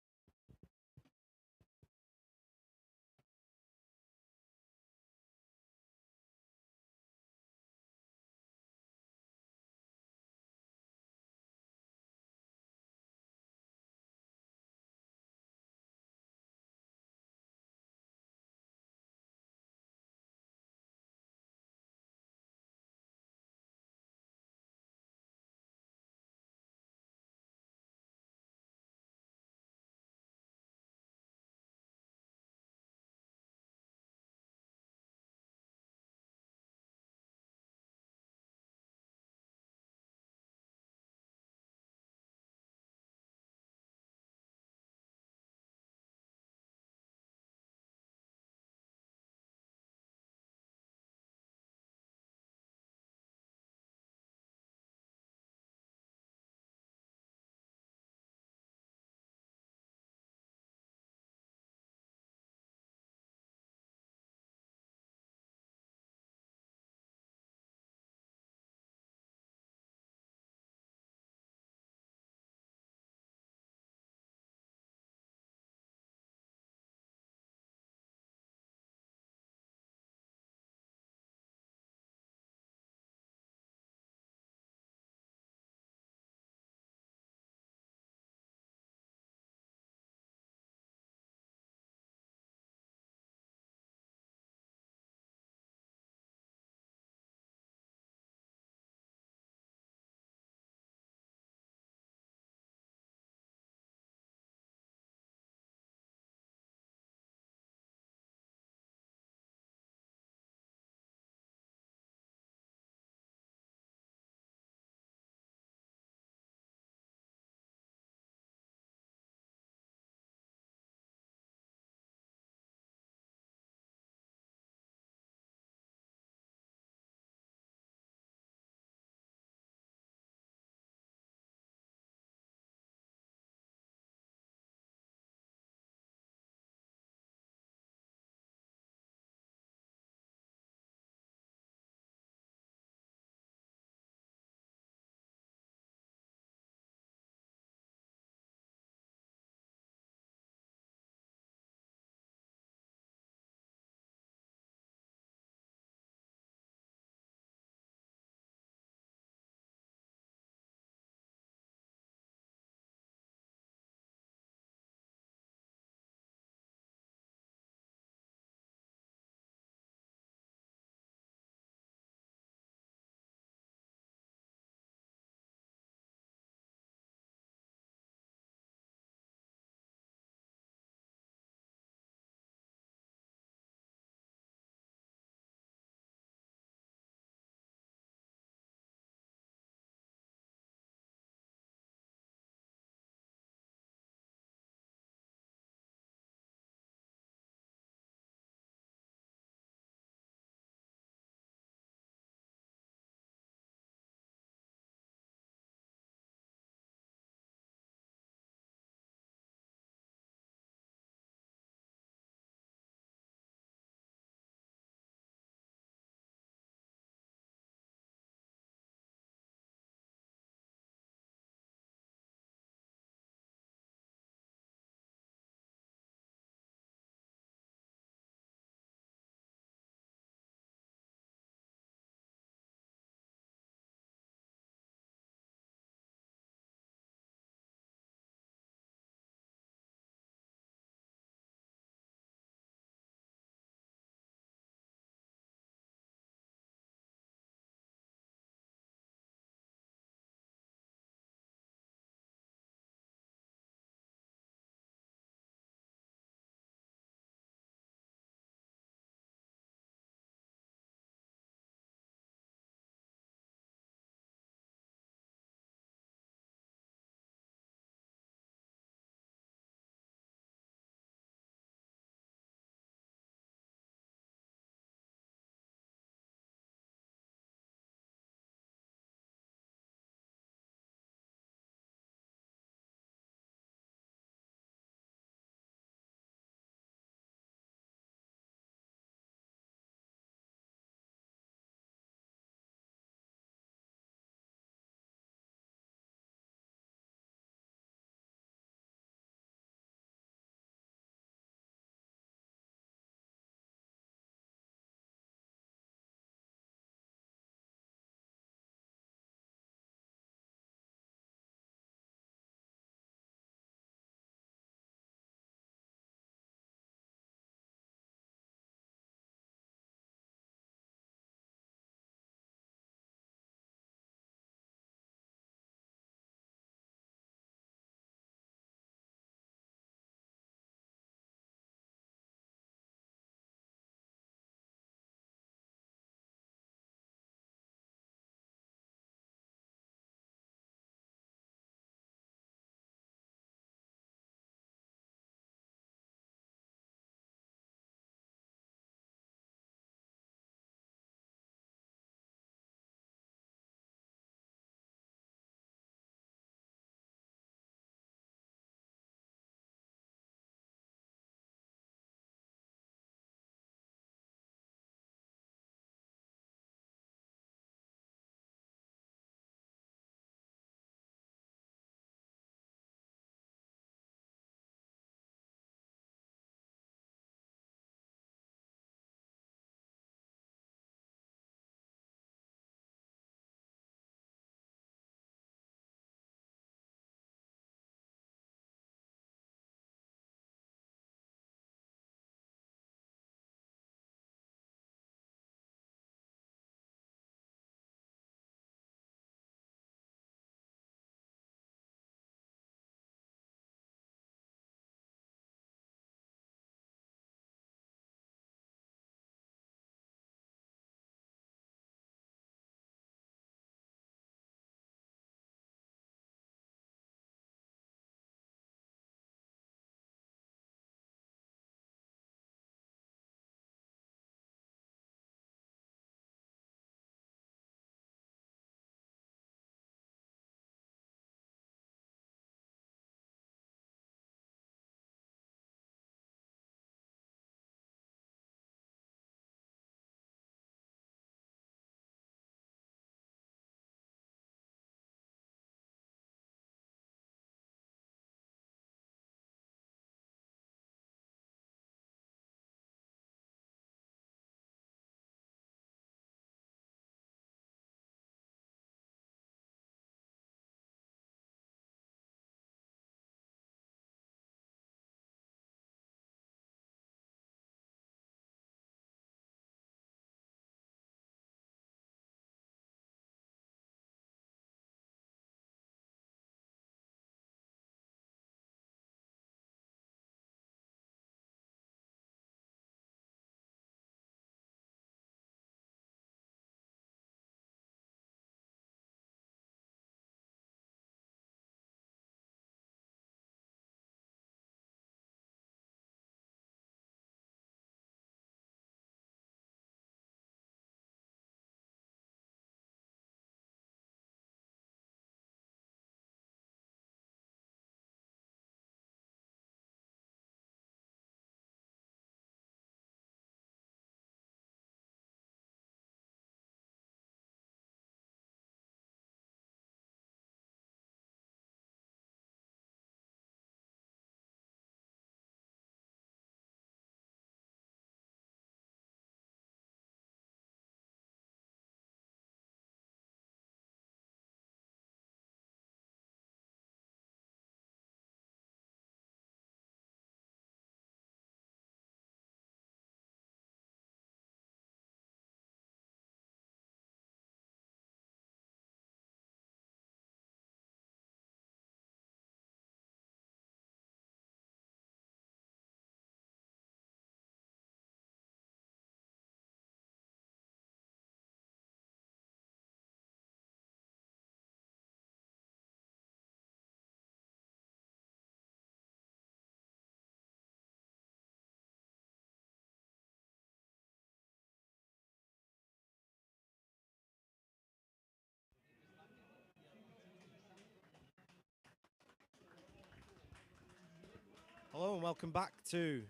Hello and welcome back to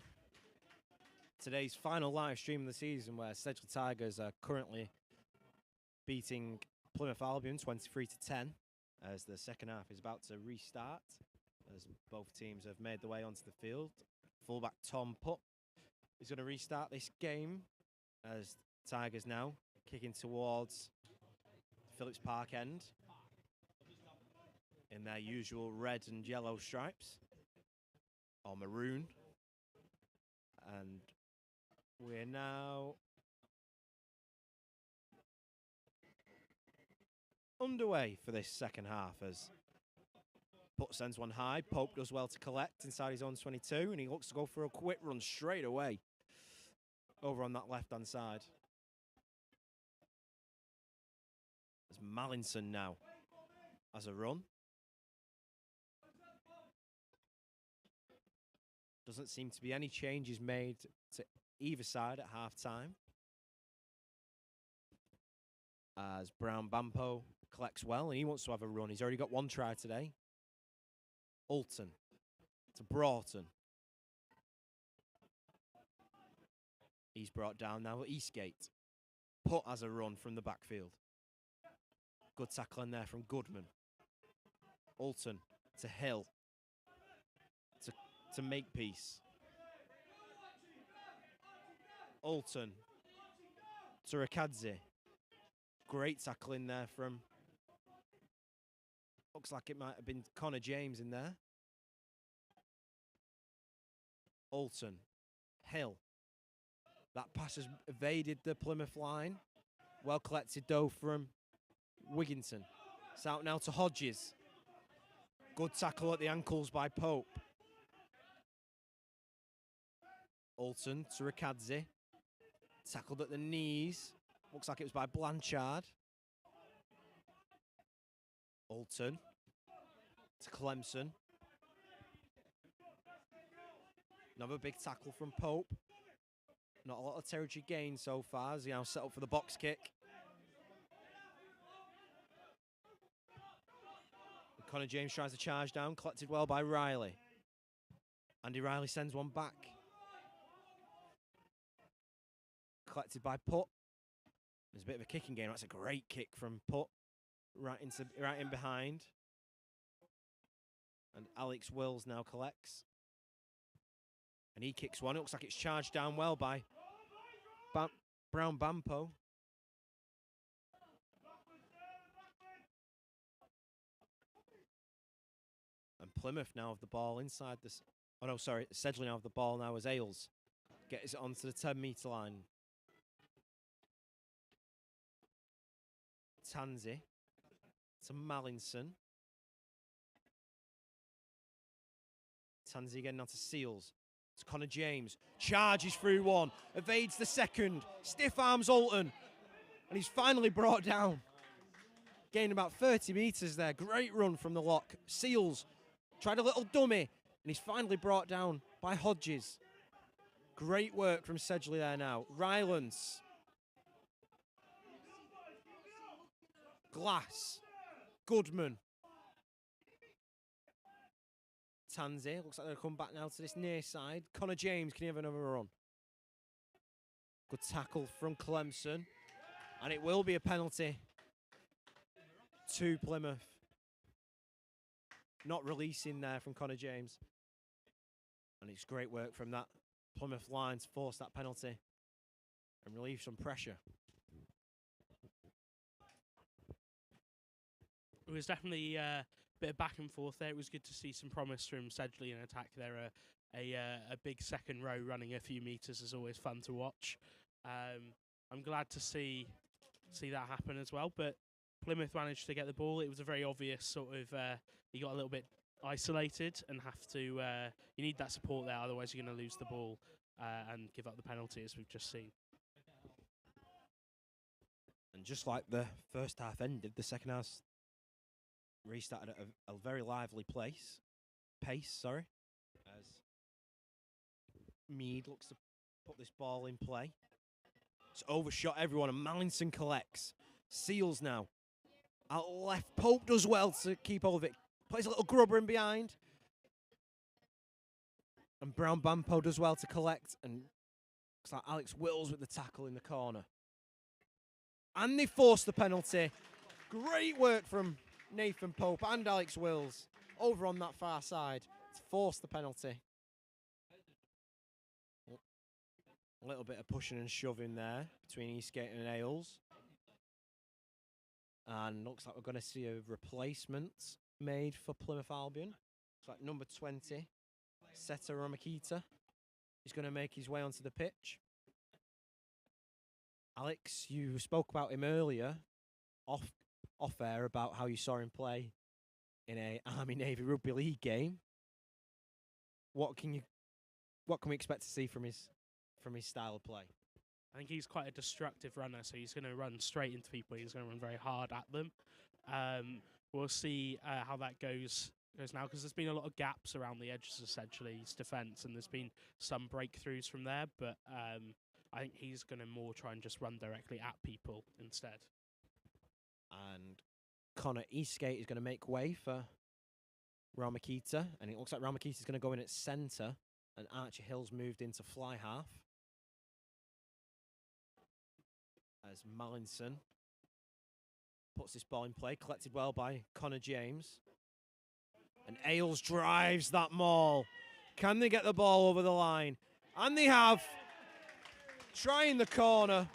today's final live stream of the season, where Sedgley Tigers are currently beating Plymouth Albion 23-10 as the second half is about to restart, as both teams have made their way onto the field. Fullback Tom Putt is going to restart this game as Tigers now kicking towards Phillips Park end in their usual red and yellow stripes, or maroon. And we're now underway for this second half as Putt sends one high. Pope does well to collect inside his own 22, and he looks to go for a quick run straight away over on that left-hand side. As Mallinson now has a run. Doesn't seem to be any changes made to either side at half-time, as Brown Bampo collects well, and he wants to have a run. He's already got one try today. Alton to Broughton. He's brought down now at Eastgate. Putt has a run from the backfield. Good tackle in there from Goodman. Alton to Hill. To Makepeace. Alton to Rakadze. Great tackle in there from, looks like it might have been Connor James in there. Alton, Hill. That pass has evaded the Plymouth line. Well collected though from Wigginton. It's out now to Hodges. Good tackle at the ankles by Pope. Alton to Rakadze. Tackled at the knees. Looks like it was by Blanchard. Alton to Clemson. Another big tackle from Pope. Not a lot of territory gained so far as he now set up for the box kick. And Connor James tries to charge down, collected well by Riley. Andy Riley sends one back. Collected by Putt. There's a bit of a kicking game. That's a great kick from Putt. Right in behind. And Alex Wills now collects. And he kicks one. It looks like it's charged down well by Brown Bampo. And Plymouth now have the ball inside this. Oh no, sorry. Sedgley now have the ball now as Ailes gets it onto the 10-metre line. Tansey to Mallinson. Tansey again now to Seals. It's Connor James. Charges through one. Evades the second. Stiff arms Alton. And he's finally brought down. Gained about 30 metres there. Great run from the lock. Seals tried a little dummy. And he's finally brought down by Hodges. Great work from Sedgley there now. Rylance. Glass. Goodman. Tansey. Looks like they'll come back now to this near side. Connor James, can he have another run? Good tackle from Clemson. And it will be a penalty to Plymouth. Not releasing there from Connor James. And it's great work from that Plymouth line to force that penalty and relieve some pressure. It was definitely a bit of back and forth there. It was good to see some promise from Sedgley in attack there. A big second row running a few metres is always fun to watch. I'm glad to see that happen as well. But Plymouth managed to get the ball. It was a very obvious sort of, he got a little bit isolated and have to, you need that support there, otherwise you're going to lose the ball and give up the penalty as we've just seen. And just like the first half ended, the second half restarted at a very lively pace, as Mead looks to put this ball in play. It's overshot everyone, and Mallinson collects. Seals now. Out left, Pope does well to keep hold of it. Plays a little grubber in behind. And Brown Bampo does well to collect. And looks like Alex Wills with the tackle in the corner. And they force the penalty. Great work from Nathan Pope and Alex Wills over on that far side to force the penalty. A little bit of pushing and shoving there between Eastgate and Ailes. And looks like we're going to see a replacement made for Plymouth Albion. Looks like number 20, Seta Ramakita, is going to make his way onto the pitch. Alex, you spoke about him earlier, off air, about how you saw him play in a Army-Navy Rugby League game. What can we expect to see from his style of play? I think he's quite a destructive runner, so he's going to run straight into people. He's going to run very hard at them. We'll see how that goes now, because there's been a lot of gaps around the edges of Sedgley's defence, and there's been some breakthroughs from there, but I think he's going to more try and just run directly at people instead. And Connor Eastgate is going to make way for Ramakita, and it looks like Ramakita is going to go in at centre, and Archie Hill's moved into fly half. As Mallinson puts this ball in play, collected well by Connor James. And Ailes drives that maul. Can they get the ball over the line? And they have. Trying the corner.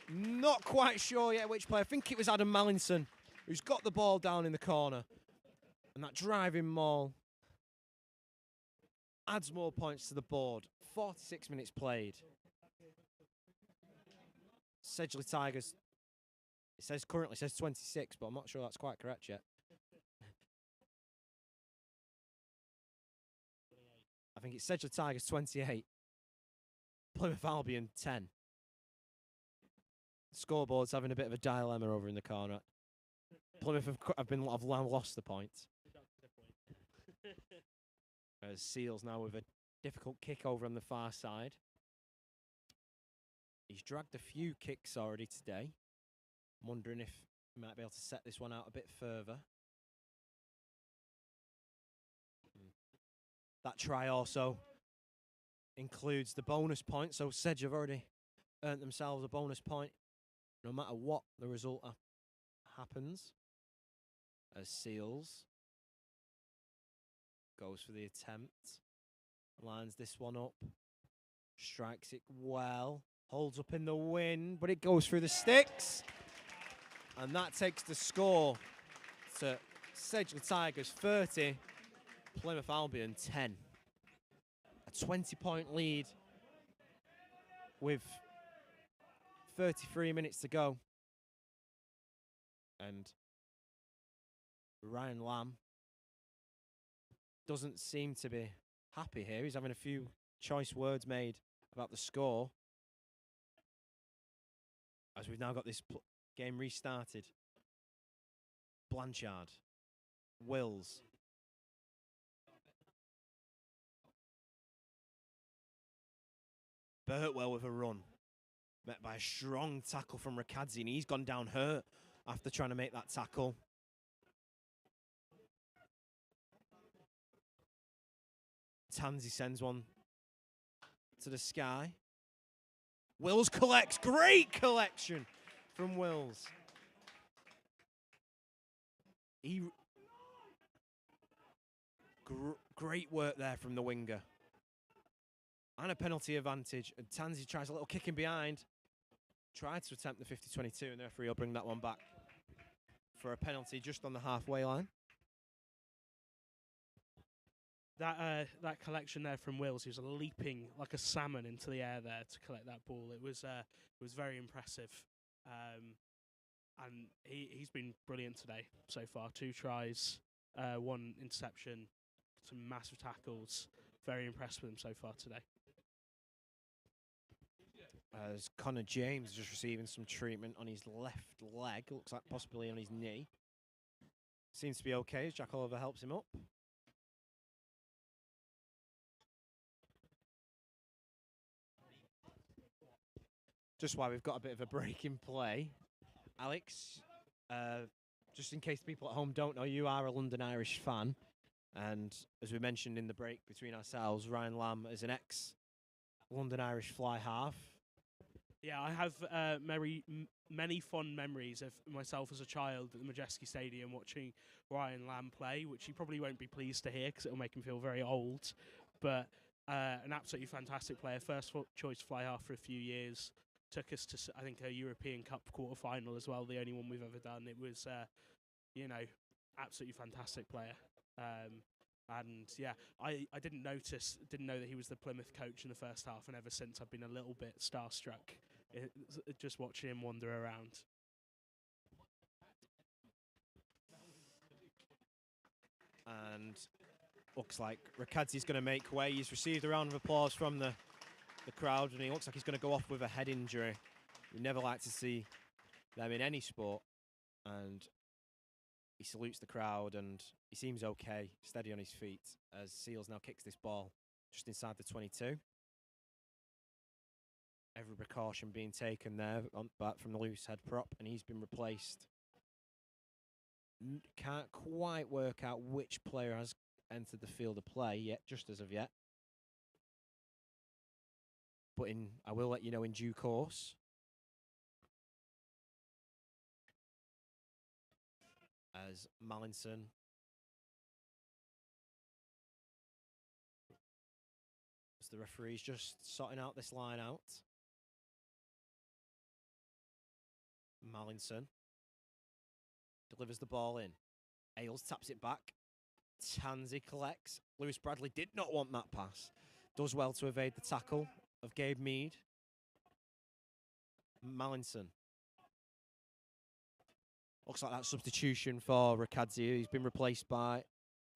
Not quite sure yet which player. I think it was Adam Mallinson who's got the ball down in the corner. And that driving maul adds more points to the board. 46 minutes played. Sedgley Tigers, currently says 26, but I'm not sure that's quite correct yet. I think it's Sedgley Tigers 28, Plymouth Albion 10. Scoreboard's having a bit of a dilemma over in the corner. Plymouth have lost the point. As Seals now with a difficult kick over on the far side. He's dragged a few kicks already today. I'm wondering if he might be able to set this one out a bit further. That try also includes the bonus point, so Sedge have already earned themselves a bonus point, no matter what the result happens. As Seals goes for the attempt, lines this one up, strikes it well. Holds up in the wind, but it goes through the sticks. And that takes the score to Sedgley Tigers 30, Plymouth Albion 10. A 20-point lead with 33 minutes to go. And Ryan Lamb doesn't seem to be happy here. He's having a few choice words made about the score. As we've now got this game restarted. Blanchard. Wills. Burtwell with a run. Met by a strong tackle from Rakadzi, and he's gone down hurt after trying to make that tackle. Tansey sends one to the sky. Wills collects. Great collection from Wills. Great work there from the winger. And a penalty advantage. And Tansey tries a little kick in behind. Tried to attempt the 50-22, and the referee will bring that one back for a penalty just on the halfway line. That collection there from Wills, he was leaping like a salmon into the air there to collect that ball. It was very impressive, and he's been brilliant today so far. 2 tries, 1 interception, some massive tackles. Very impressed with him so far today. As Connor James is just receiving some treatment on his left leg, looks like possibly on his knee. Seems to be okay as Jack Oliver helps him up. Just while we've got a bit of a break in play, Alex, just in case people at home don't know, you are a London Irish fan. And as we mentioned in the break between ourselves, Ryan Lamb is an ex-London Irish fly half. Yeah, I have many fond memories of myself as a child at the Majeski Stadium watching Ryan Lamb play, which he probably won't be pleased to hear because it'll make him feel very old. But an absolutely fantastic player, choice fly half for a few years. Took us to, I think, a European Cup quarter-final as well, the only one we've ever done. It was, absolutely fantastic player. And yeah, I didn't know that he was the Plymouth coach in the first half, and ever since I've been a little bit starstruck just watching him wander around. And looks like Rakadzi's going to make way. He's received a round of applause from the crowd, and he looks like he's going to go off with a head injury. We never like to see them in any sport. And he salutes the crowd, and he seems okay, steady on his feet, as Seals now kicks this ball just inside the 22. Every precaution being taken there back from the loose head prop, and he's been replaced. Can't quite work out which player has entered the field of play yet, just as of yet. But I will let you know in due course. As Mallinson as the referee's just sorting out this line out. Mallinson delivers the ball in. Ailes taps it back. Tansey collects. Lewis Bradley did not want that pass. Does well to evade the tackle of Gabe Mead. Mallinson. Looks like that substitution for Rakadzi. He's been replaced by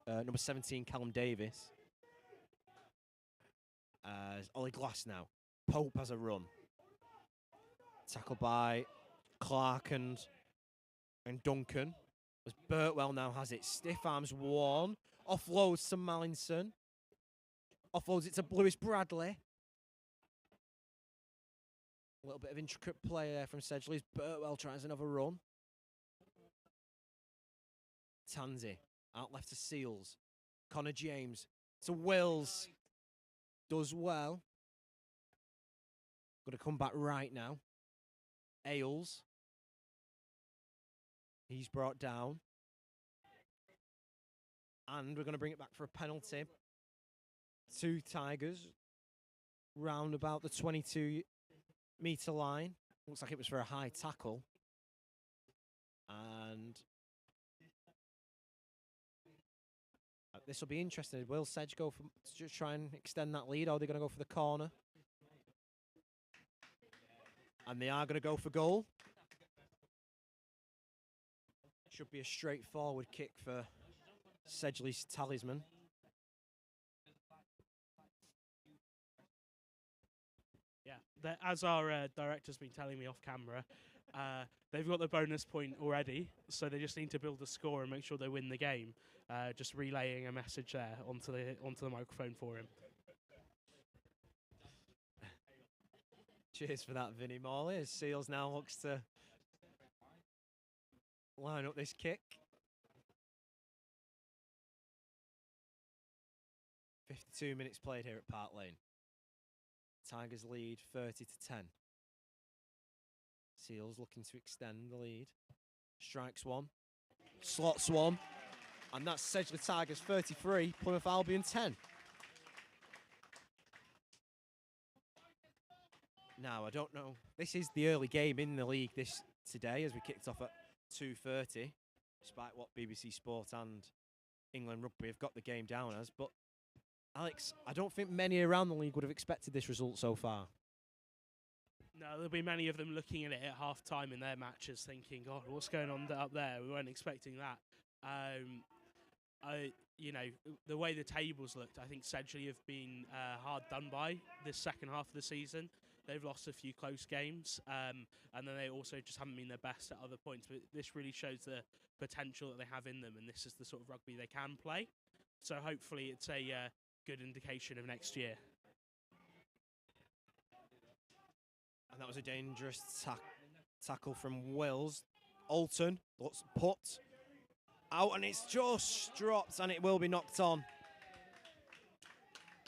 number 17, Callum Davis. As Ollie Glass now. Pope has a run. Tackled by Clark and Duncan. As Birtwell now has it. Stiff arms one. Offloads to Mallinson. Offloads it to Lewis Bradley. A little bit of intricate play there from Sedgley. Birtwell tries another run. Tansey out left to Seals. Connor James to Wills. Does well. Going to come back right now. Ailes. He's brought down. And we're going to bring it back for a penalty. 2 Tigers. Round about the 22-metre line. Looks like it was for a high tackle. And this will be interesting. Will Sedge go for just try and extend that lead, or are they going to go for the corner? And they are going to go for goal. Should be a straightforward kick for Sedgley's talisman. Yeah, as our director's been telling me off camera, they've got the bonus point already, so they just need to build a score and make sure they win the game. Just relaying a message there onto the microphone for him. Cheers for that, Vinnie Morley. As Seals now looks to line up this kick. 52 minutes played here at Park Lane. Tigers lead 30-10. Seals looking to extend the lead. Strikes one. Slots one. And that's Sedgley Tigers 33, Plymouth Albion 10. Now, I don't know. This is the early game in the league today, as we kicked off at 2:30, despite what BBC Sport and England Rugby have got the game down as. But, Alex, I don't think many around the league would have expected this result so far. No, there'll be many of them looking at it at half-time in their matches thinking, God, what's going on up there? We weren't expecting that. The way the tables looked, I think Sedgley have been hard done by this second half of the season. They've lost a few close games, and then they also just haven't been their best at other points. But this really shows the potential that they have in them, and this is the sort of rugby they can play. So hopefully it's a good indication of next year. And that was a dangerous tackle from Wills. Alton, let's put. Out, and it's just dropped, and it will be knocked on.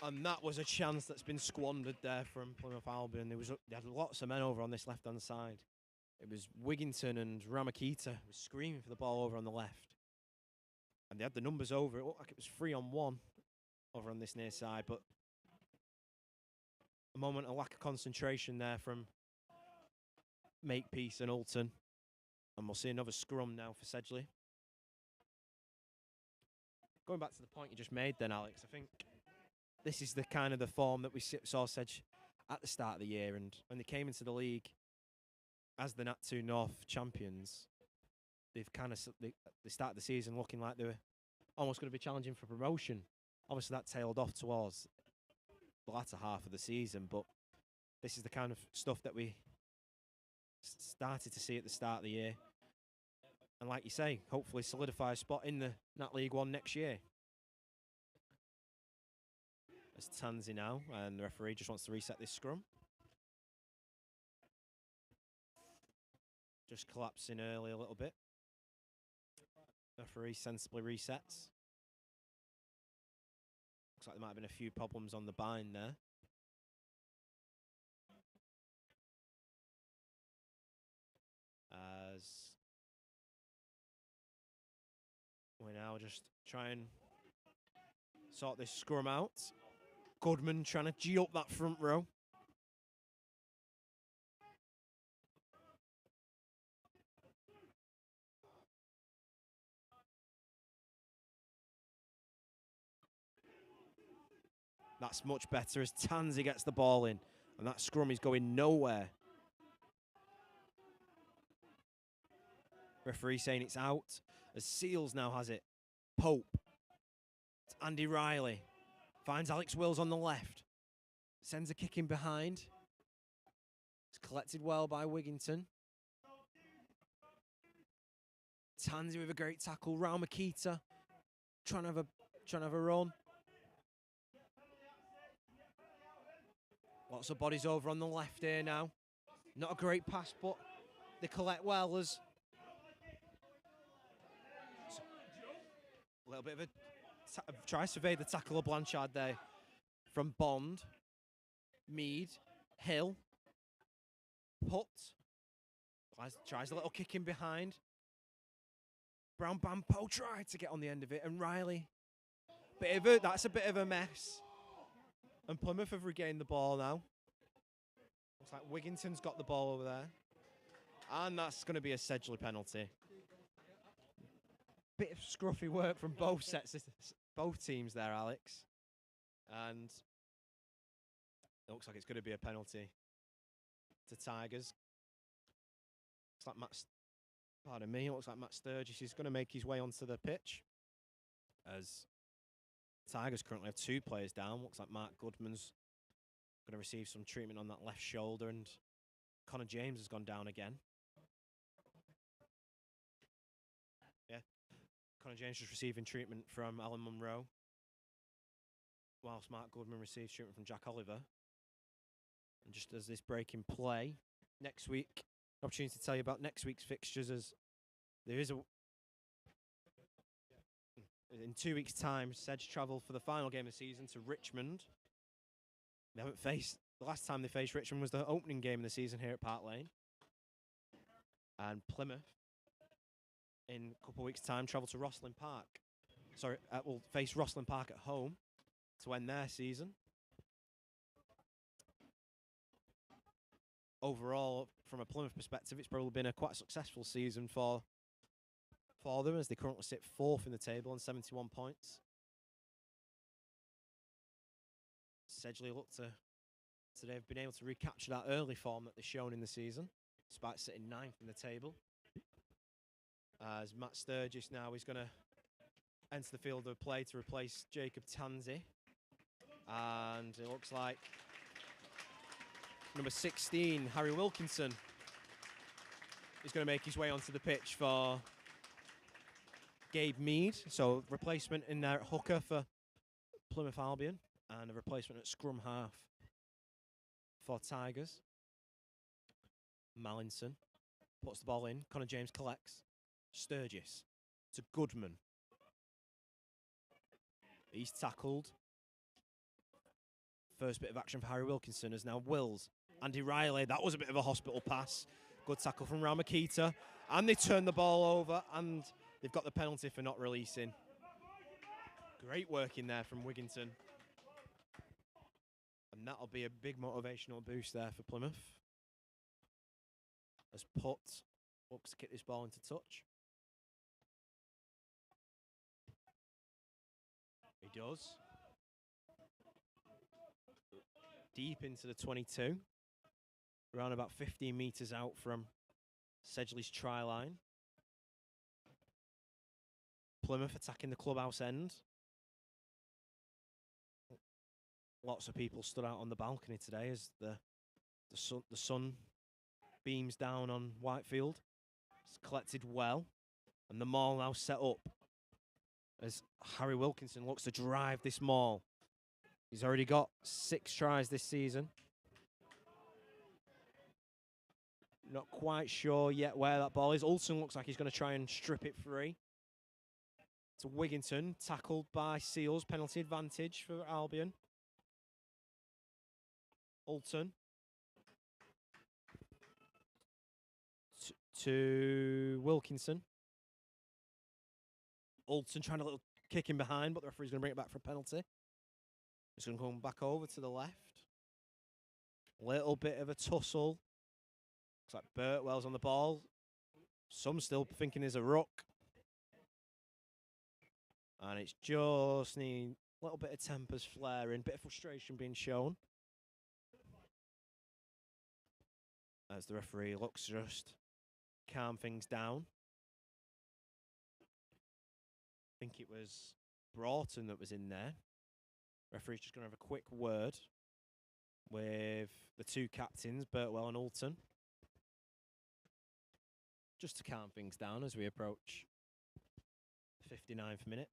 And that was a chance that's been squandered there from Plymouth Albion. They had lots of men over on this left-hand side. It was Wigginton and Ramakita was screaming for the ball over on the left. And they had the numbers over. It looked like it was 3-on-1 over on this near side, but a moment of lack of concentration there from Makepeace and Alton. And we'll see another scrum now for Sedgley. Going back to the point you just made then, Alex, I think this is the kind of the form that we saw Sedge at the start of the year, and when they came into the league as the Nat 2 North champions, they've kind of they started the season looking like they were almost going to be challenging for promotion. Obviously, that tailed off towards the latter half of the season, but this is the kind of stuff that we started to see at the start of the year. And like you say, hopefully solidify a spot in the Nat League 1 next year. It's Tansy now, and the referee just wants to reset this scrum. Just collapsing early a little bit. Referee sensibly resets. Looks like there might have been a few problems on the bind there. As we now just try and sort this scrum out. Goodman trying to G up that front row. That's much better as Tansy gets the ball in. And that scrum is going nowhere. Referee saying it's out. As Seals now has it. Pope. It's Andy Riley. Finds Alex Wills on the left. Sends a kick in behind. It's collected well by Wigginton. Tansy with a great tackle. Raul Makita trying to have a run. Lots of bodies over on the left here now. Not a great pass, but they collect well as a little bit of a tries to evade the tackle of Blanchard there from Bond, Mead, Hill, Putt, tries a little kick in behind. Brown Bampo tried to get on the end of it, and Riley, that's a bit of a mess. And Plymouth have regained the ball now. Looks like Wigginton's got the ball over there. And that's going to be a Sedgley penalty. Bit of scruffy work from both teams there, Alex. And it looks like it's going to be a penalty to Tigers. It looks like Matt Sturgis is going to make his way onto the pitch. As Tigers currently have 2 players down. Looks like Mark Goodman's going to receive some treatment on that left shoulder, and Connor James has gone down again. Yeah, Connor James just receiving treatment from Alan Munro, whilst Mark Goodman receives treatment from Jack Oliver. And just as this break in play, next week, opportunity to tell you about next week's fixtures, as there is in 2 weeks' time, Sedge travel for the final game of the season to Richmond. They haven't faced, the last time they faced Richmond was the opening game of the season here at Park Lane. And Plymouth, in a couple of weeks' time, travel to Rosslyn Park. Will face Rosslyn Park at home to end their season. Overall, from a Plymouth perspective, it's probably been a quite successful season for them, as they currently sit 4th in the table on 71 points. Sedgley look to today have been able to recapture that early form that they've shown in the season, despite sitting 9th in the table. As Matt Sturgis now is going to enter the field of play to replace Jacob Tansy. And it looks like number 16, Harry Wilkinson, is going to make his way onto the pitch for Gabe Mead. So replacement in there at hooker for Plymouth Albion, and a replacement at scrum half for Tigers. Mallinson puts the ball in. Connor James collects. Sturgis to Goodman. He's tackled. First bit of action for Harry Wilkinson as now Wills. Andy Riley, that was a bit of a hospital pass. Good tackle from Ramakita. And they turn the ball over and they've got the penalty for not releasing. Great work in there from Wigginton. And that'll be a big motivational boost there for Plymouth. As Putt looks to kick this ball into touch. He does. Deep into the 22. Around about 15 metres out from Sedgley's try line. Plymouth attacking the clubhouse end. Lots of people stood out on the balcony today as the sun beams down on Whitefield. It's collected well. And the maul now set up as Harry Wilkinson looks to drive this maul. He's already got 6 tries this season. Not quite sure yet where that ball is. Olsen looks like he's going to try and strip it free. To Wigginton, tackled by Seals. Penalty advantage for Albion. Olsen. To Wilkinson. Olsen trying a little kick in behind, but the referee's going to bring it back for a penalty. It's going to come back over to the left. Little bit of a tussle. Looks like Birtwell's on the ball. Some still thinking there's a ruck. And it's just needing a little bit of tempers flaring, bit of frustration being shown. As the referee looks to just calm things down. I think it was Broughton that was in there. Referee's just going to have a quick word with the 2 captains, Birtwell and Alton. Just to calm things down as we approach the 59th minute.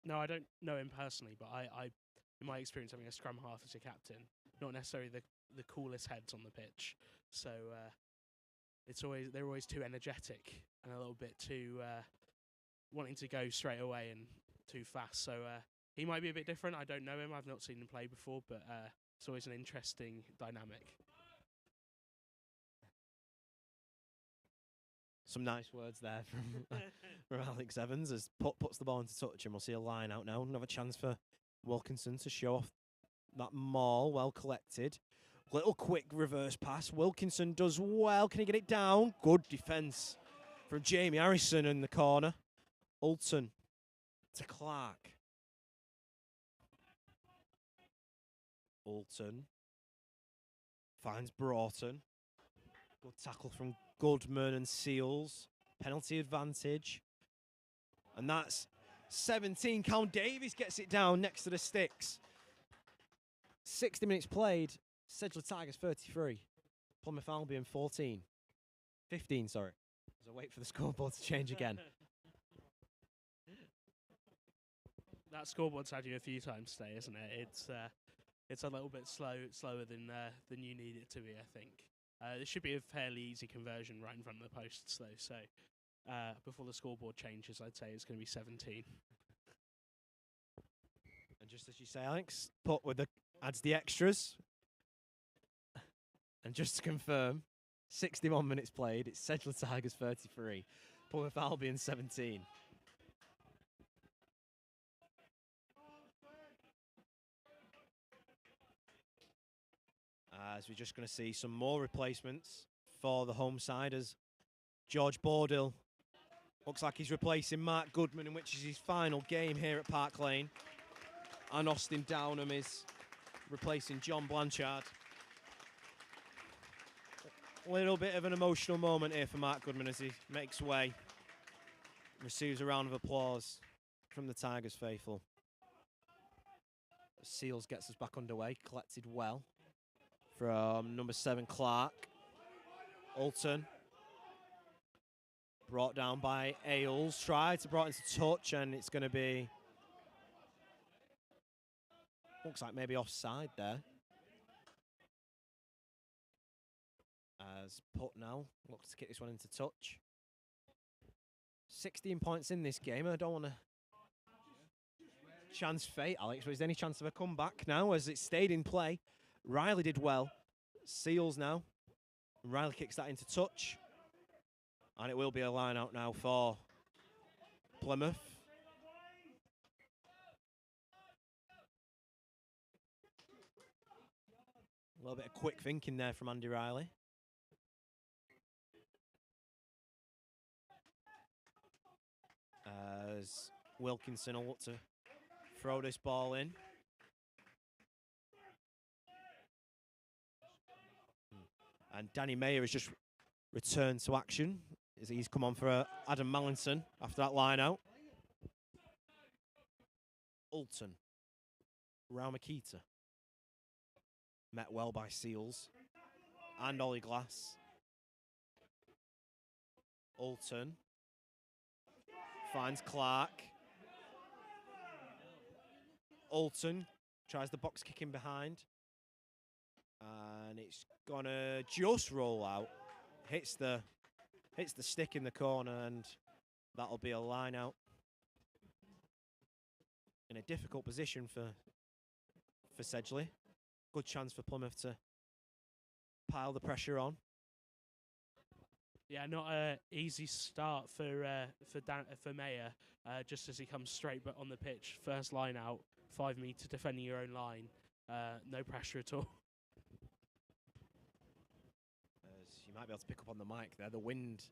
No, I don't know him personally, but I in my experience having a scrum half as a captain, not necessarily the coolest heads on the pitch. So they're always too energetic and a little bit too wanting to go straight away and too fast. So he might be a bit different. I don't know him. I've not seen him play before, but it's always an interesting dynamic. Some nice words there from Alex Evans as puts the ball into touch, and we'll see a line out now. Another chance for Wilkinson to show off that maul, well collected. Little quick reverse pass. Wilkinson does well. Can he get it down? Good defence from Jamie Harrison in the corner. Alton to Clark. Alton finds Broughton. Good tackle from Goodman and Seals. Penalty advantage. And that's 17. Count Davies gets it down next to the sticks. 60 minutes played. Sedgley Tigers 33. Plymouth Albion 14. 15, sorry. As I wait for the scoreboard to change again. That scoreboard's had you a few times today, isn't it? It's a little bit slower than you need it to be, I think. This should be a fairly easy conversion right in front of the posts, though. So before the scoreboard changes, I'd say it's going to be 17. And just as you say, Alex, Putt with adds the extras. And just to confirm, 61 minutes played. It's Sedgley Tigers 33, Plymouth Albion 17. As we're just going to see some more replacements for the home side as George Bordill looks like he's replacing Mark Goodman, in which is his final game here at Park Lane. And Austin Downham is replacing John Blanchard. A little bit of an emotional moment here for Mark Goodman as he makes way. Receives a round of applause from the Tigers faithful. Seals gets us back underway, collected well from number 7, Clark. Alton. Brought down by Ailes. Tried to brought into touch, and it's going to be... Looks like maybe offside there. As Putt now looks to get this one into touch. 16 points in this game. I don't want to chance fate, Alex. But is there any chance of a comeback now as it stayed in play? Riley did well. Seals now. Riley kicks that into touch. And it will be a line out now for Plymouth. A little bit of quick thinking there from Andy Riley. As Wilkinson will look to throw this ball in. And Danny Mayer has just returned to action as he's come on for Adam Mallinson after that line out. Ulton. Raumakita. Met well by Seals. And Ollie Glass. Ulton. Finds Clark. Ulton tries the box kick in behind. And it's gonna just roll out. Hits the stick in the corner, and that'll be a line out. In a difficult position for Sedgley. Good chance for Plymouth to pile the pressure on. Yeah, not an easy start for Mayer. Just as he comes straight but on the pitch, first line out, 5 metre defending your own line, no pressure at all. As you might be able to pick up on the mic there, the wind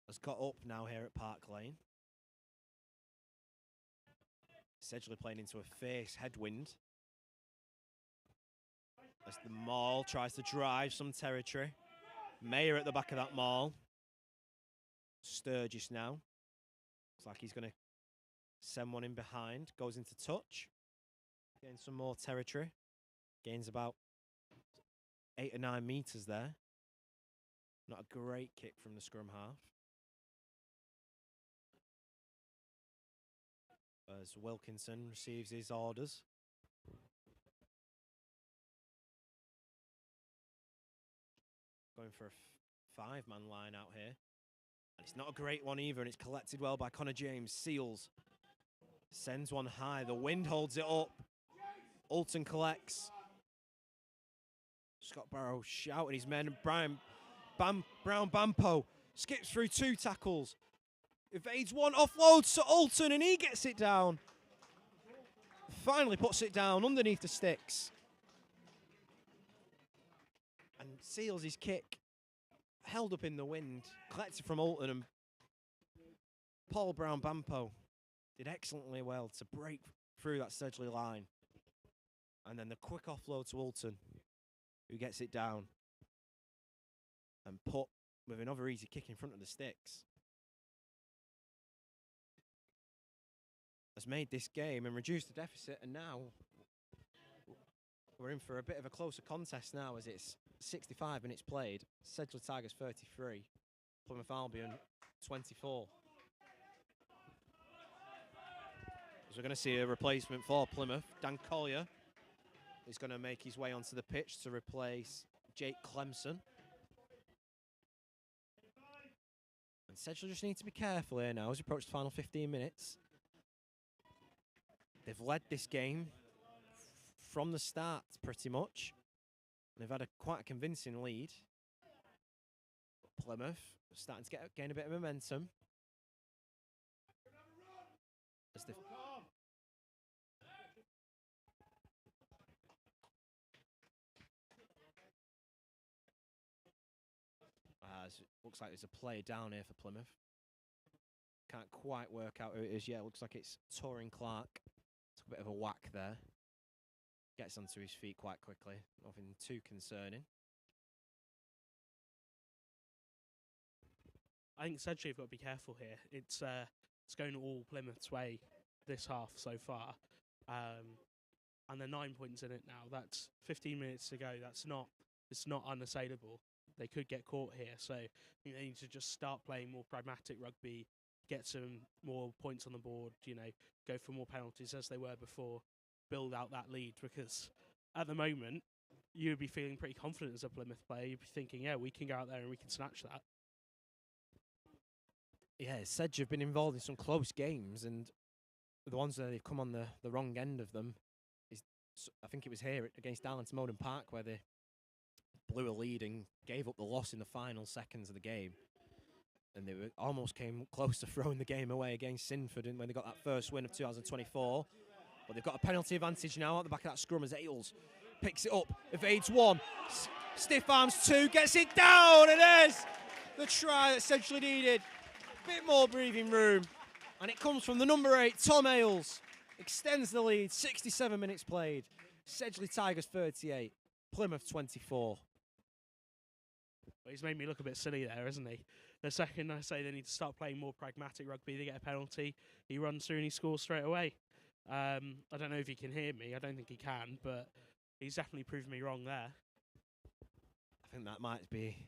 has got up now here at Park Lane. Sedgley playing into a face headwind. As the maul tries to drive some territory. Mayer at the back of that maul. Sturgis now. Looks like he's going to send one in behind. Goes into touch. Getting some more territory. Gains about 8 or 9 metres there. Not a great kick from the scrum half. As Wilkinson receives his orders. Going for a 5-man line out here. And it's not a great one either, and it's collected well by Connor James. Seals sends one high. The wind holds it up. Ulton collects. Scott Barrow shouting his men. Brown Bampo skips through 2 tackles. Evades one, offloads to Ulton, and he gets it down. Finally puts it down underneath the sticks. And Seals his kick. Held up in the wind. Collected from Ulton, and Paul Brown Bampo did excellently well to break through that Sedgley line. And then the quick offload to Ulton, who gets it down. And Putt with another easy kick in front of the sticks. Has made this game and reduced the deficit, and now we're in for a bit of a closer contest now as it's 65 minutes played. Sedgley Tigers 33, Plymouth Albion 24. So we're going to see a replacement for Plymouth. Dan Collier is going to make his way onto the pitch to replace Jake Clemson. And Sedgley just need to be careful here now as we approach the final 15 minutes. They've led this game from the start, pretty much. They've had quite a convincing lead. But Plymouth are starting to gain a bit of momentum. As it looks like there's a player down here for Plymouth. Can't quite work out who it is yet. Looks like it's Torin Clark. Took a bit of a whack there. Gets onto his feet quite quickly. Nothing too concerning. I think Sedgley have got to be careful here. It's going all Plymouth's way this half so far. And they're 9 points in it now. That's 15 minutes to go. It's not unassailable. They could get caught here. So I think they need to just start playing more pragmatic rugby, get some more points on the board, go for more penalties as they were before, build out that lead, because at the moment you would be feeling pretty confident as a Plymouth player. You'd be thinking, yeah, we can go out there and we can snatch that. Yeah, Sedge have been involved in some close games, and the ones that they've come on the wrong end of them is, I think it was here against Darlington Moden Park where they blew a lead and gave up the loss in the final seconds of the game. And they almost came close to throwing the game away against Sinford when they got that first win of 2024. But they've got a penalty advantage now at the back of that scrum as Ailes picks it up, evades one, stiff arms two, gets it down, and there's the try that Sedgley needed. Bit more breathing room, and it comes from the number 8, Tom Ailes. Extends the lead, 67 minutes played. Sedgley Tigers 38, Plymouth 24. Well, he's made me look a bit silly there, hasn't he? The second I say they need to start playing more pragmatic rugby, they get a penalty, he runs through and he scores straight away. I don't know if he can hear me, I don't think he can, but he's definitely proven me wrong there. I think that might be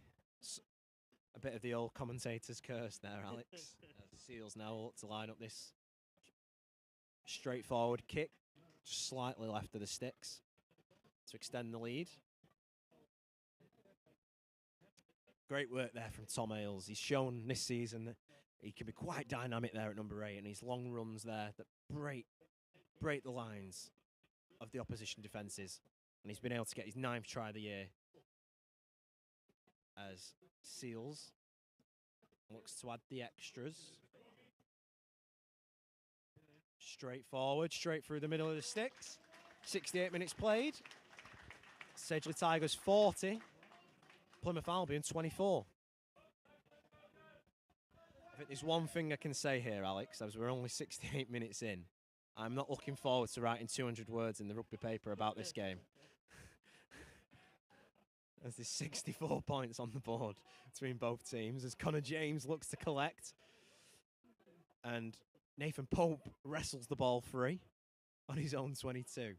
a bit of the old commentator's curse there, Alex. Seals now look to line up this straightforward kick, just slightly left of the sticks to extend the lead. Great work there from Tom Ailes. He's shown this season that he can be quite dynamic there at number 8, and his long runs there that break the lines of the opposition defences. And he's been able to get his 9th try of the year as Seals looks to add the extras. Straight forward, straight through the middle of the sticks. 68 minutes played. Sedgley Tigers 40. Plymouth Albion 24. I think there's one thing I can say here, Alex, as we're only 68 minutes in. I'm not looking forward to writing 200 words in the rugby paper about this game. As there's 64 points on the board between both teams, as Connor James looks to collect. And Nathan Pope wrestles the ball free on his own 22.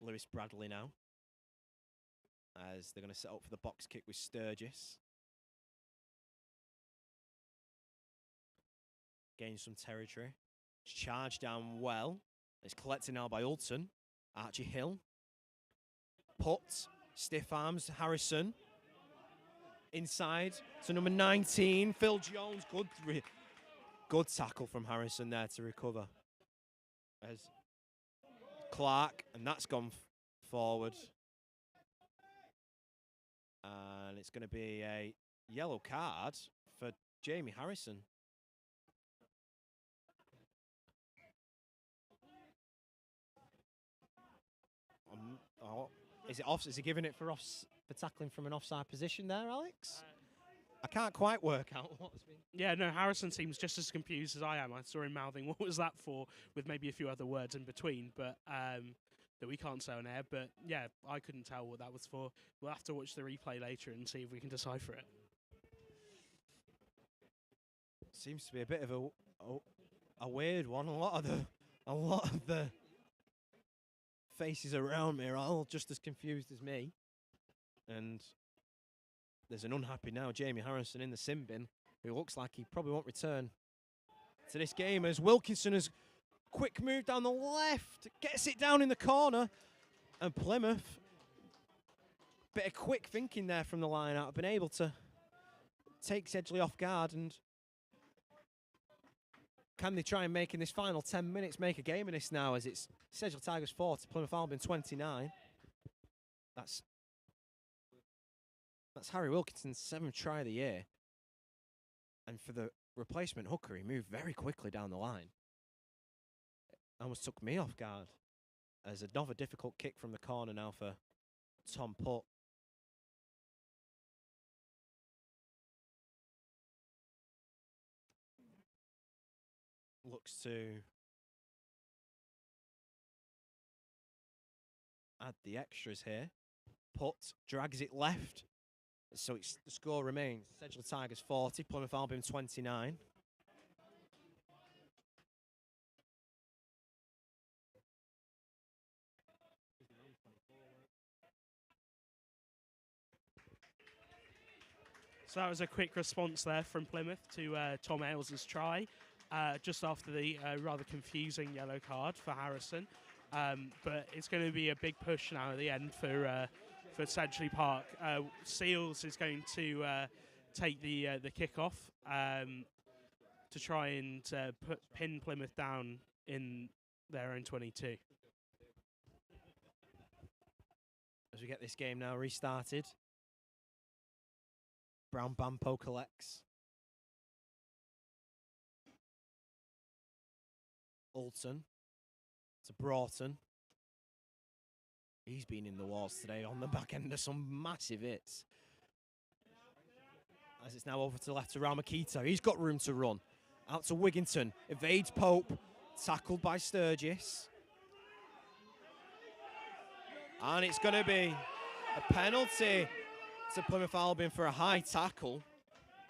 Lewis Bradley now, as they're going to set up for the box kick with Sturgis. Gains some territory. It's charged down well. It's collected now by Ulton. Archie Hill. Put. Stiff arms. Harrison. Inside to number 19. Phil Jones. Good tackle from Harrison there to recover. As Clark, and that's gone forward. And it's going to be a yellow card for Jamie Harrison. Is it off? Is he giving it for tackling from an offside position there, Alex? I can't quite work out what's been. Yeah, no, Harrison seems just as confused as I am. I saw him mouthing, what was that for, with maybe a few other words in between, but that we can't say on air. But yeah, I couldn't tell what that was for. We'll have to watch the replay later and see if we can decipher it. Seems to be a bit of a weird one. A lot of the faces around me are all just as confused as me. And there's an unhappy now Jamie Harrison in the sin bin, who looks like he probably won't return to this game, as Wilkinson has quick move down the left, gets it down in the corner, and Plymouth, bit of quick thinking there from the line out, have been able to take Sedgley off guard. And can they try and make in this final 10 minutes, make a game of this now, as it's Sedgley Tigers 40, Plymouth Albion 29. That's Harry Wilkinson's 7th try of the year. And for the replacement hooker, he moved very quickly down the line. It almost took me off guard. As another difficult kick from the corner now for Tom Putt. Looks to add the extras here. Putt drags it left. So the score remains Sedgley Tigers 40, Plymouth Albion 29. So that was a quick response there from Plymouth to Tom Ailes' try. just after the rather confusing yellow card for Harrison. But it's going to be a big push now at the end for Sedgley Park. Seals is going to take the kickoff to try and pin Plymouth down in their own 22. As we get this game now restarted. Brown Bampo collects. Alton to Broughton. He's been in the walls today on the back end of some massive hits. As it's now over to the left to Ramakita. He's got room to run. Out to Wigginton. Evades Pope. Tackled by Sturgis. And it's going to be a penalty to Plymouth Albion for a high tackle.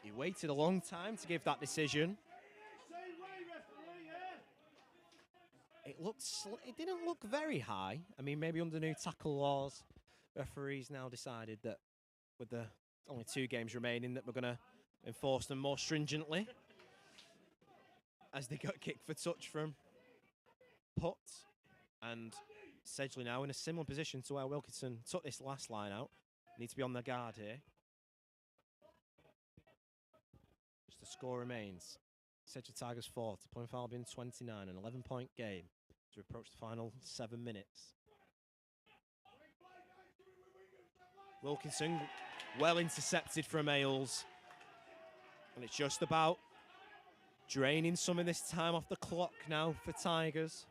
He waited a long time to give that decision. It didn't look very high. I mean, maybe under new tackle laws, referees now decided that with the only 2 games remaining that we're going to enforce them more stringently. As they got kicked for touch from Putt. And Sedgley now in a similar position to where Wilkinson took this last line out. Need to be on their guard here. Just the score remains. Sedgley Tigers 4 to Plymouth Albion 29, an 11-point game to approach the final 7 minutes. Wilkinson well intercepted from Ailes. And it's just about draining some of this time off the clock now for Tigers.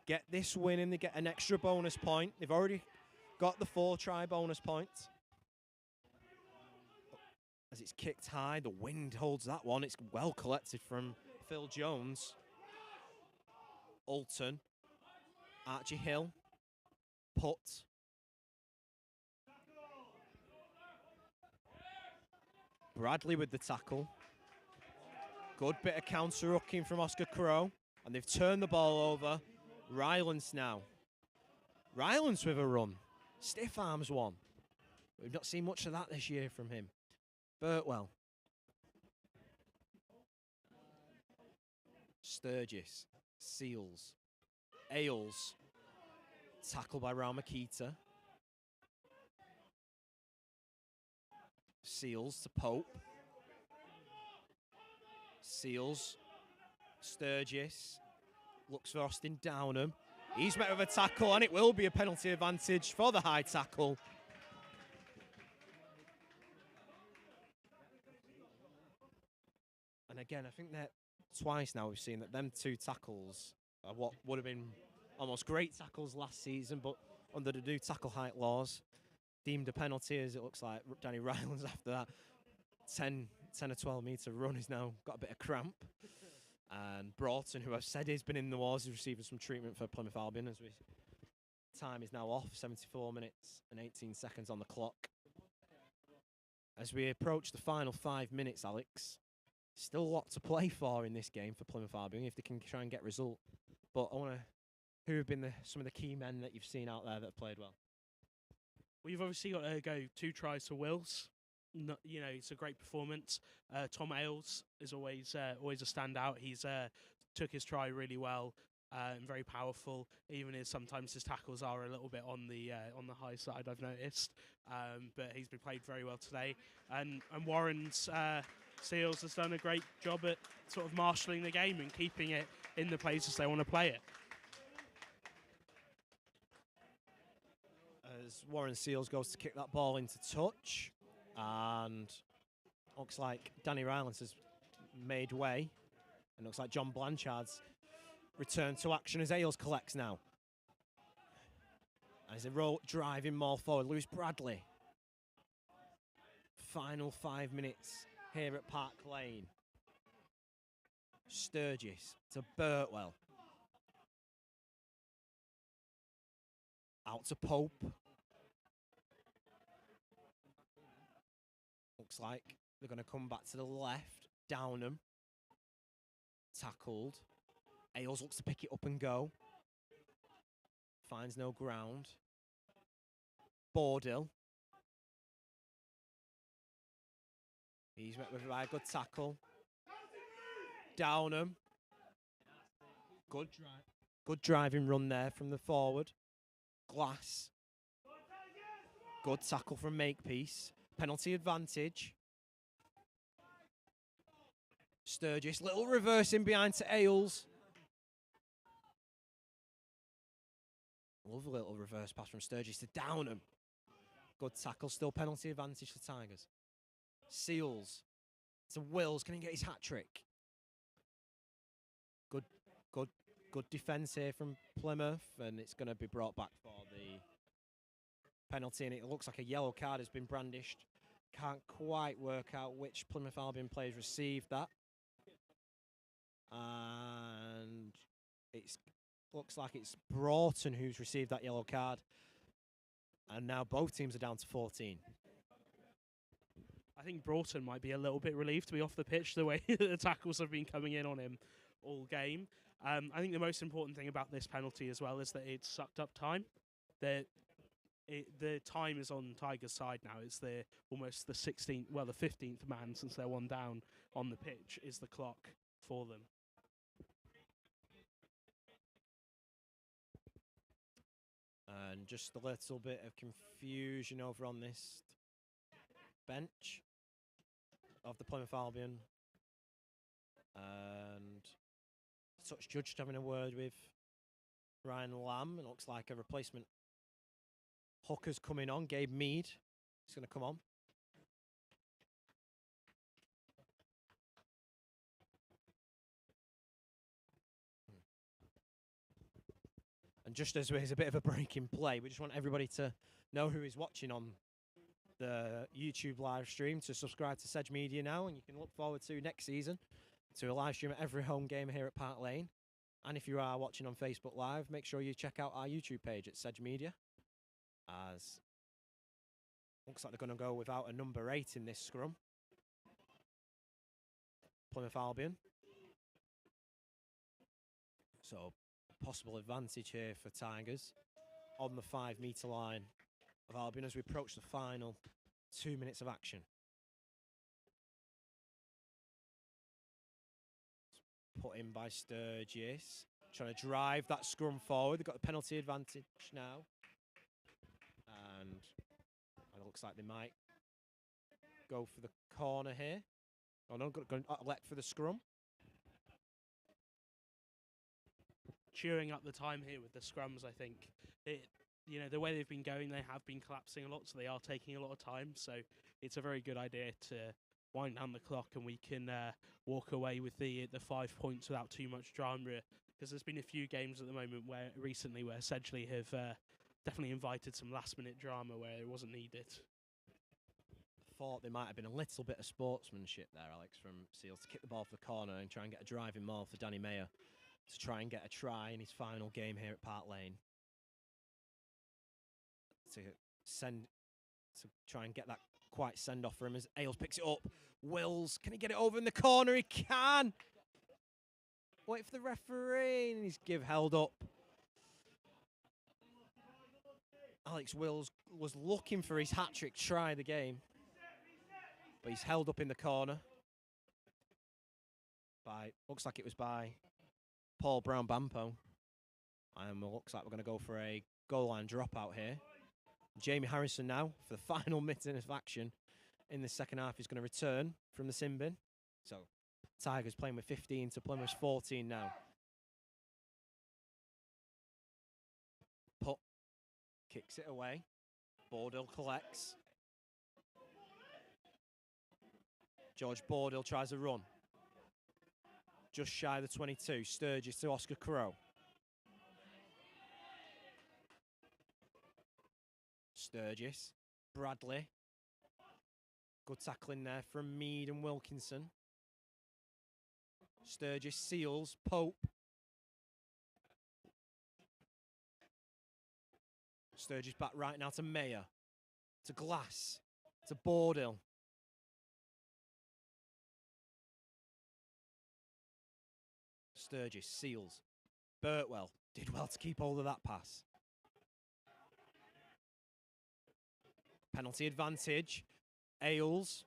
Get this win and they get an extra bonus point. They've already got the 4-try bonus point. As it's kicked high, the wind holds that one. It's well collected from Phil Jones. Alton. Archie Hill. Putt. Bradley with the tackle. Good bit of counter-rucking from Oscar Crowe. And they've turned the ball over. Rylands now. Rylands with a run. Stiff arms one. We've not seen much of that this year from him. Burtwell. Sturgis. Seals. Ailes. Tackle by Ramakita. Seals to Pope. Seals. Sturgis. Looks for Austin Downham. He's met with a tackle, and it will be a penalty advantage for the high tackle. And again, I think that twice now we've seen that them 2 tackles are what would have been almost great tackles last season, but under the new tackle height laws, deemed a penalty, as it looks like Danny Rylands after that 10 or 12 metre run has now got a bit of cramp. And Broughton, who I've said has been in the wars, is receiving some treatment for Plymouth Albion as time is now off, 74 minutes and 18 seconds on the clock. As we approach the final 5 minutes, Alex, still a lot to play for in this game for Plymouth Albion if they can try and get result. But I want to, who have been some of the key men that you've seen out there that have played well? Well, you've obviously got to go 2 tries to Wills. You know, it's a great performance. Tom Ailes is always a standout. He's took his try really well and very powerful. Even if sometimes his tackles are a little bit on the high side, I've noticed. But he's been played very well today. And Warren's Seals has done a great job at sort of marshalling the game and keeping it in the places they want to play it. As Warren Seals goes to kick that ball into touch. And looks like Danny Rylands has made way. And looks like John Blanchard's returned to action as Ailes collects now. As they roll driving more forward, Lewis Bradley. Final 5 minutes here at Park Lane. Sturgis to Burtwell. Out to Pope. Looks like they're going to come back to the left. Downham. Tackled. Ailes looks to pick it up and go. Finds no ground. Bordill. He's met with a very good tackle. Downham. Good driving run there from the forward. Glass. Good tackle from Makepeace. Penalty advantage. Sturgis, little reverse in behind to Ailes. Lovely little reverse pass from Sturgis to Downham. Good tackle, still penalty advantage for Tigers. Seals to Wills, can he get his hat-trick? Good defence here from Plymouth, and it's going to be brought back for the penalty, and it looks like a yellow card has been brandished. Can't quite work out which Plymouth Albion players received that. And it looks like it's Broughton who's received that yellow card. And now both teams are down to 14. I think Broughton might be a little bit relieved to be off the pitch the way the tackles have been coming in on him all game. I think the most important thing about this penalty as well is that it's sucked up time. The time is on Tigers' side now. It's almost the 16th, well, the 15th man since they're one down on the pitch is the clock for them. And just a little bit of confusion over on this bench of the Plymouth Albion. And touch judge having a word with Ryan Lamb. It looks like a replacement hooker's coming on. Gabe Mead is going to come on. And just as there's a bit of a break in play, we just want everybody to know who is watching on the YouTube live stream to subscribe to Sedge Media now, and you can look forward to next season to a live stream at every home game here at Park Lane. And if you are watching on Facebook Live, make sure you check out our YouTube page at Sedge Media, as looks like they're going to go without a number 8 in this scrum. Plymouth Albion. So possible advantage here for Tigers on the 5-metre line of Albion as we approach the final 2 minutes of action. Put in by Sturgis, trying to drive that scrum forward. They've got the penalty advantage now. And it looks like they might go for the corner here. Oh no, going let for the scrum. Chewing up the time here with the scrums, I think. The way they've been going, they have been collapsing a lot, so they are taking a lot of time. So it's a very good idea to wind down the clock, and we can walk away with the 5 points without too much drama. Because there's been a few games at the moment where Sedgley have definitely invited some last-minute drama where it wasn't needed. Thought there might have been a little bit of sportsmanship there, Alex, from Seals to kick the ball for the corner and try and get a driving maul for Danny Mayer to try and get a try in his final game here at Park Lane. To try and get that quite send-off for him as Ailes picks it up. Wills, can he get it over in the corner? He can! Wait for the referee, and he's held up. Alex Wills was looking for his hat-trick try of the game, but he's held up in the corner. Looks like it was by Paul Brown-Bampo. And it looks like we're going to go for a goal line dropout here. Jamie Harrison now, for the final minute of action in the second half, is going to return from the sin bin. So Tigers playing with 15 to Plymouth's 14 now. Putt kicks it away. Bordill collects. George Bordill tries a run. Just shy of the 22. Sturgis to Oscar Crowe. Sturgis. Bradley. Good tackling there from Mead and Wilkinson. Sturgis, Seals, Pope. Sturgis back right now to Mayer. To Glass. To Bordill. Sturgis, Seals. Birtwell did well to keep hold of that pass. Penalty advantage. Ailes.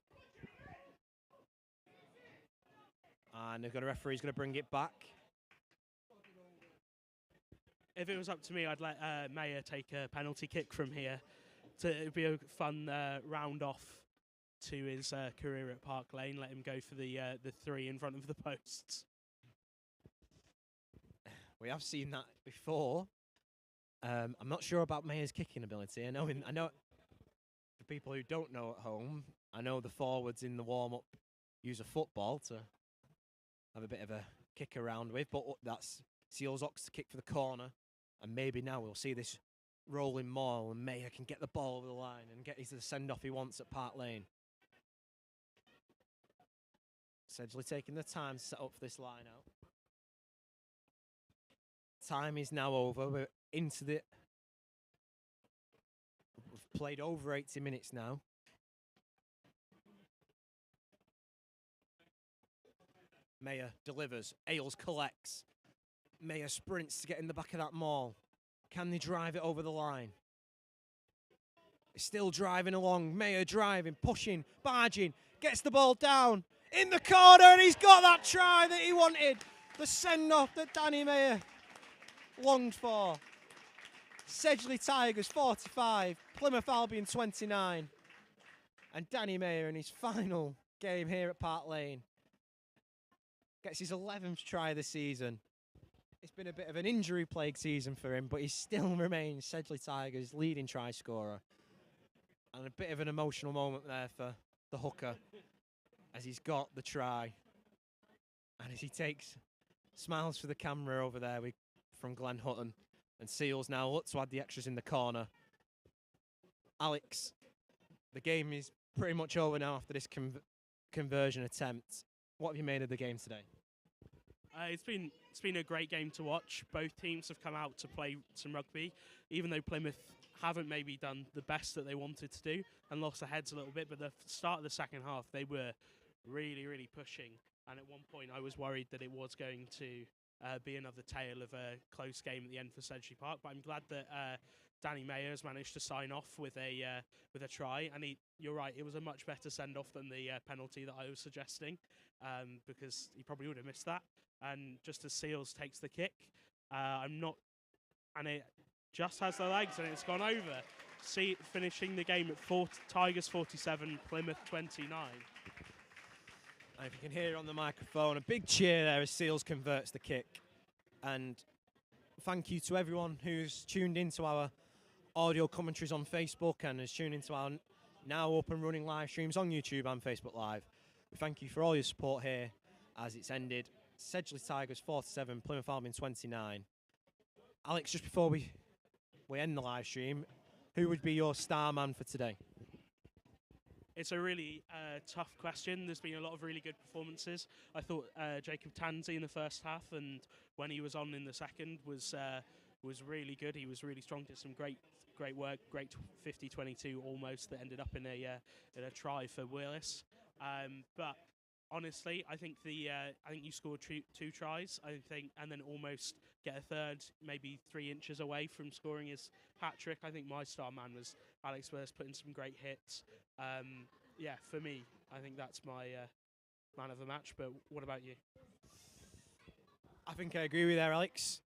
And the referee's going to bring it back. If it was up to me, I'd let Mayer take a penalty kick from here. It'd be a fun round off to his career at Park Lane. Let him go for the 3 in front of the posts. We have seen that before. I'm not sure about Mayer's kicking ability. I know for people who don't know at home, I know the forwards in the warm-up use a football to have a bit of a kick around with, but that's Seals Ox to kick for the corner, and maybe now we'll see this rolling maul and Mayer can get the ball over the line and get his send-off he wants at Park Lane. Sedgley taking the time to set up for this line out. Time is now over. We're into the... We've played over 80 minutes now. Mayer delivers. Ailes collects. Mayer sprints to get in the back of that maul. Can they drive it over the line? Still driving along. Mayer driving, pushing, barging. Gets the ball down in the corner, and he's got that try that he wanted. The send-off that Danny Mayer longed for. Sedgley Tigers 45, Plymouth Albion 29. And Danny Mayer in his final game here at Park Lane gets his 11th try of the season. It's been a bit of an injury-plagued season for him, but he still remains Sedgley Tigers' leading try scorer. And a bit of an emotional moment there for the hooker as he's got the try. And as he smiles for the camera over there from Glenn Hutton. And Seals now look to add the extras in the corner. Alex, the game is pretty much over now after this conversion attempt. What have you made of the game today? It's been a great game to watch. Both teams have come out to play some rugby, even though Plymouth haven't maybe done the best that they wanted to do and lost their heads a little bit. But the start of the second half, they were really, really pushing. And at one point, I was worried that it was going to be another tale of a close game at the end for Sedgley Park. But I'm glad that Danny Mayer has managed to sign off with a try. And you're right, it was a much better send-off than the penalty that I was suggesting, because he probably would have missed that. And just as Seals takes the kick, and it just has the legs and it's gone over. Finishing the game at Tigers 47, Plymouth 29. And if you can hear it on the microphone, a big cheer there as Seals converts the kick. And thank you to everyone who's tuned into our audio commentaries on Facebook and has tuned into our now up and running live streams on YouTube and Facebook Live. We thank you for all your support here as it's ended. Sedgley Tigers 47, Plymouth Albion 29. Alex, just before we end the live stream, who would be your star man for today? It's a really tough question. There's been a lot of really good performances. I thought Jacob Tansey in the first half, and when he was on in the second, was really good. He was really strong. Did some great work. Great 50-22 almost that ended up in a try for Willis. But honestly, I think you scored two tries. And then almost get a third, maybe 3 inches away from scoring his hat trick. I think my star man was Alex Willis, putting some great hits. For me, I think that's my man of the match. But what about you? I think I agree with you there, Alex.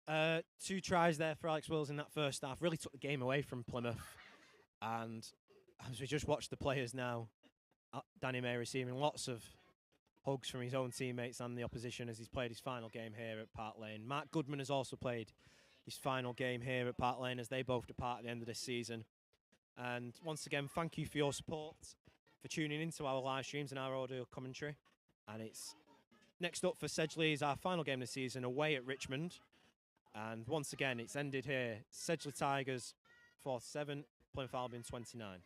2 tries there for Alex Wills in that first half. Really took the game away from Plymouth. And as we just watched the players now, Danny Mayer receiving lots of hugs from his own teammates and the opposition as he's played his final game here at Park Lane. Mark Goodman has also played his final game here at Park Lane as they both depart at the end of this season. And once again, thank you for your support, for tuning into our live streams and our audio commentary. And it's next up for Sedgley is our final game of the season away at Richmond. And once again, it's ended here. Sedgley Tigers 47, Plymouth Albion 29.